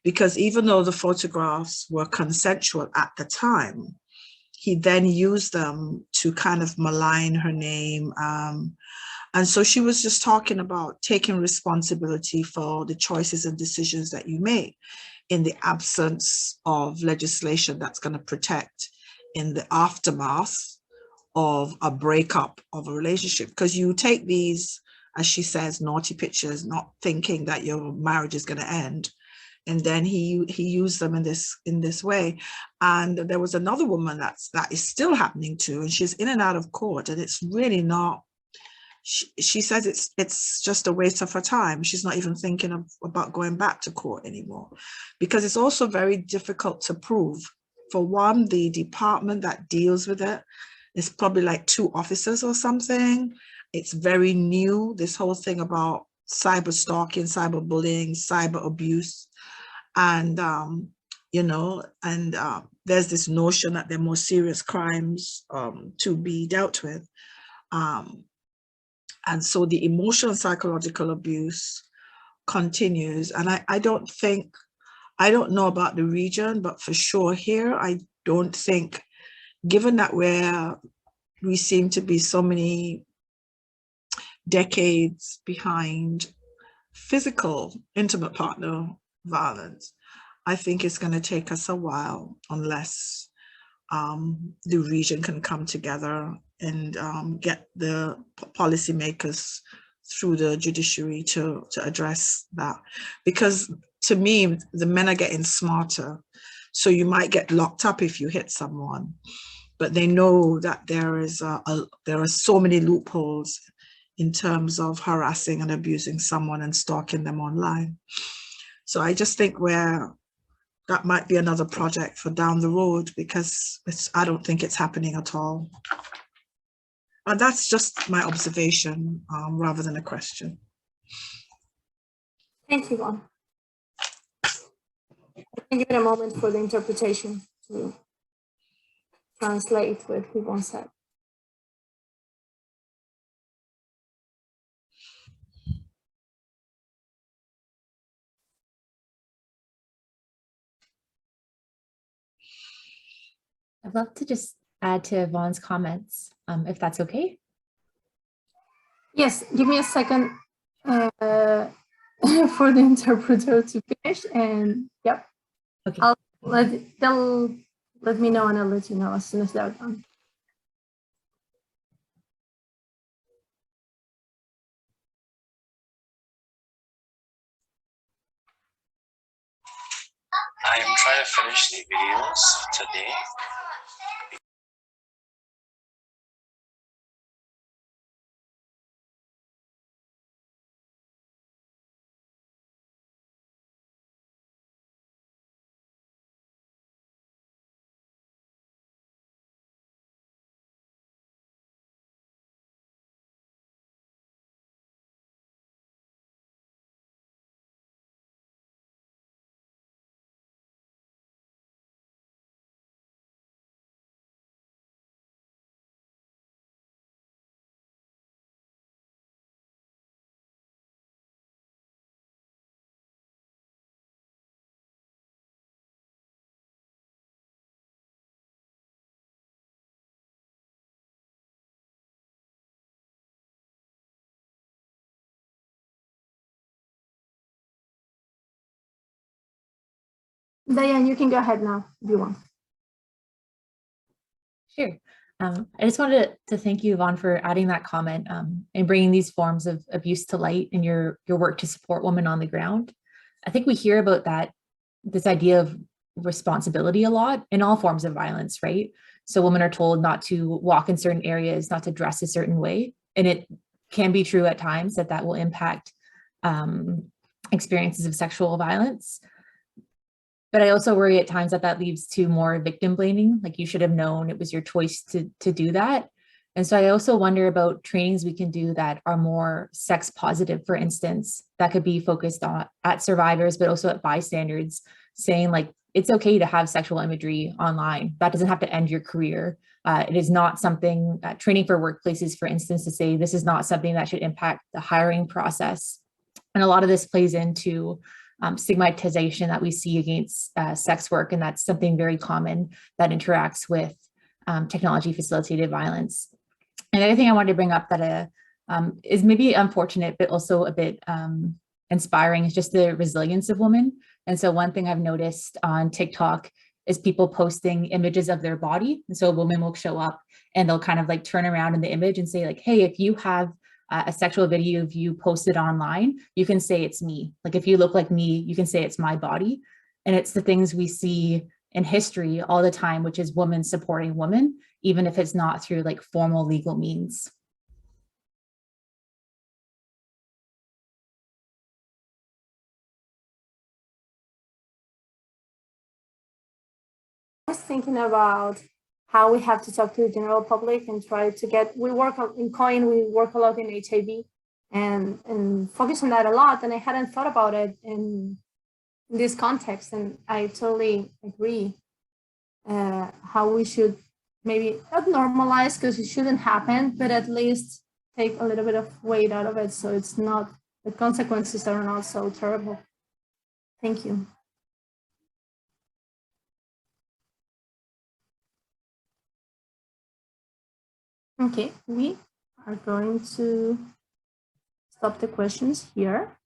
because even though the photographs were consensual at the time, he then used them to kind of malign her name. And so she was just talking about taking responsibility for the choices and decisions that you make in the absence of legislation that's going to protect in the aftermath of a breakup of a relationship. Because you take these, as she says, naughty pictures, not thinking that your marriage is going to end. And then he used them in this way. And there was another woman that is still happening to, and she's in and out of court, and it's really not. She says it's just a waste of her time. She's not even thinking about going back to court anymore, because it's also very difficult to prove. For one, the department that deals with it is probably like 2 officers or something. It's very new, this whole thing about cyber stalking, cyber bullying, cyber abuse. And, there's this notion that there are more serious crimes to be dealt with. And so the emotional and psychological abuse continues. And I don't know about the region, but for sure here, I don't think, given that we seem to be so many decades behind physical, intimate partner violence, I think it's going to take us a while unless the region can come together and get the policymakers through the judiciary to address that. Because to me, the men are getting smarter. So you might get locked up if you hit someone, but they know that there are so many loopholes in terms of harassing and abusing someone and stalking them online. So I just think that might be another project for down the road, because I don't think it's happening at all. And that's just my observation rather than a question. Thank you, Yvonne. I can give it a moment for the interpretation to translate what Yvonne said. I'd love to just add to Yvonne's comments, if that's okay. Yes, give me a second for the interpreter to finish, and yep, Okay. They'll let me know, and I'll let you know as soon as they're done. I am trying to finish the videos today. Diane, you can go ahead now if you want. Sure. I just wanted to thank you, Yvonne, for adding that comment and bringing these forms of abuse to light in your work to support women on the ground. I think we hear about this idea of responsibility a lot in all forms of violence, right? So women are told not to walk in certain areas, not to dress a certain way. And it can be true at times that will impact experiences of sexual violence. But I also worry at times that leads to more victim blaming, like you should have known, it was your choice to do that. And so I also wonder about trainings we can do that are more sex positive, for instance, that could be focused at survivors, but also at bystanders, saying like, it's okay to have sexual imagery online. That doesn't have to end your career. It is not something, training for workplaces, for instance, to say this is not something that should impact the hiring process. And a lot of this plays into stigmatization that we see against sex work. And that's something very common that interacts with technology facilitated violence. And the other thing I wanted to bring up that is maybe unfortunate, but also a bit inspiring is just the resilience of women. And so one thing I've noticed on TikTok is people posting images of their body. And so a woman will show up and they'll kind of like turn around in the image and say like, hey, if you have a sexual video of you posted online, you can say it's me. Like if you look like me, you can say it's my body. And it's the things we see in history all the time, which is women supporting women, even if it's not through like formal legal means. I was thinking about how we have to talk to the general public and try to get, we work in COIN, we work a lot in HIV and focus on that a lot. And I hadn't thought about it in this context. And I totally agree how we should maybe not normalize, because it shouldn't happen, but at least take a little bit of weight out of it. So it's not, the consequences are not so terrible. Thank you. Okay, we are going to stop the questions here.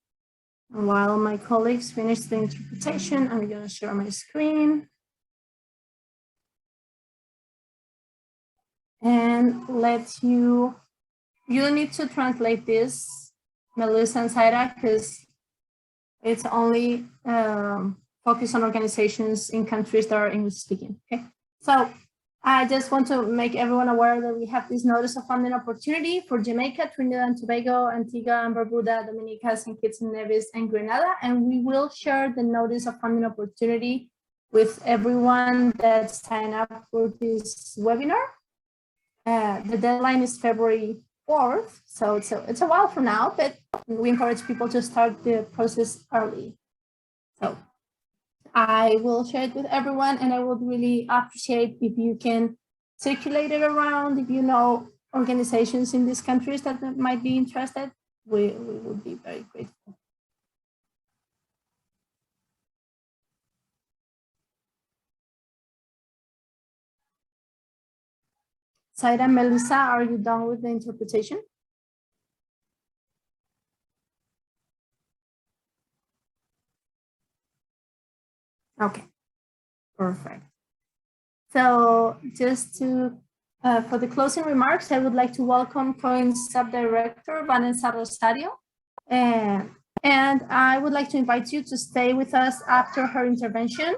And while my colleagues finish the interpretation, I'm going to share my screen. And let you need to translate this, Melissa and Zaira, because it's only focused on organizations in countries that are English speaking, okay? So I just want to make everyone aware that we have this notice of funding opportunity for Jamaica, Trinidad and Tobago, Antigua and Barbuda, Dominica, St. Kitts and Nevis, and Grenada. And we will share the notice of funding opportunity with everyone that signed up for this webinar. The deadline is February 4th, so it's a while from now, but we encourage people to start the process early. So I will share it with everyone, and I would really appreciate if you can circulate it around. If you know organizations in these countries that might be interested, we would be very grateful. Zaira and Melissa, are you done with the interpretation? Okay, perfect. So just to, for the closing remarks, I would like to welcome COIN's Subdirector, Vanessa Rosario. And I would like to invite you to stay with us after her intervention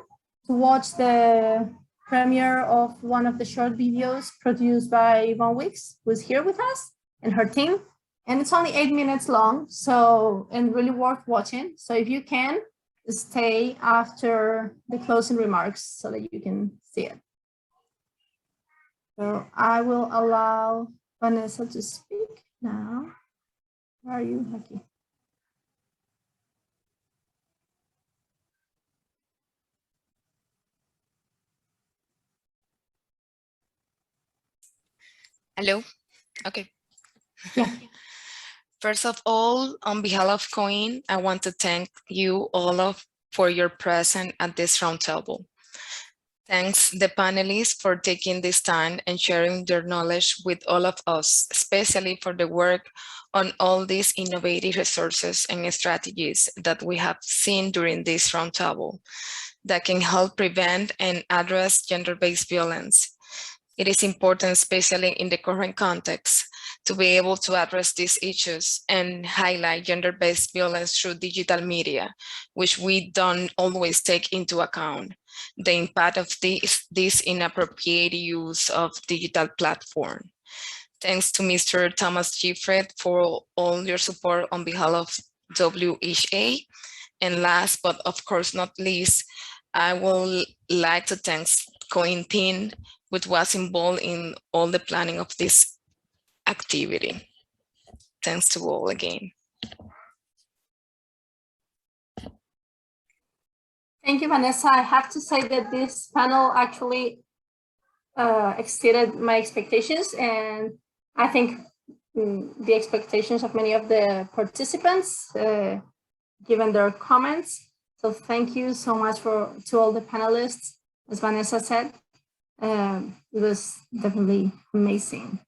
to watch the premiere of one of the short videos produced by Yvonne Weeks, who's here with us, and her team. And it's only 8 minutes long, so, and really worth watching. So if you can, stay after the closing remarks so that you can see it. So I will allow Vanessa to speak now. Where are you, Haki? Hello. Okay. Yeah. First of all, on behalf of COIN, I want to thank you all for your presence at this roundtable. Thanks the panelists for taking this time and sharing their knowledge with all of us, especially for the work on all these innovative resources and strategies that we have seen during this roundtable that can help prevent and address gender-based violence. It is important, especially in the current context, to be able to address these issues and highlight gender-based violence through digital media, which we don't always take into account. The impact of this inappropriate use of digital platform. Thanks to Mr. Thomas Gifford for all your support on behalf of WHA. And last, but of course not least, I would like to thank COIN team, which was involved in all the planning of this activity. Thanks to all again. Thank you, Vanessa. I have to say that this panel actually exceeded my expectations, and I think the expectations of many of the participants, given their comments. So thank you so much to all the panelists. As Vanessa said, it was definitely amazing.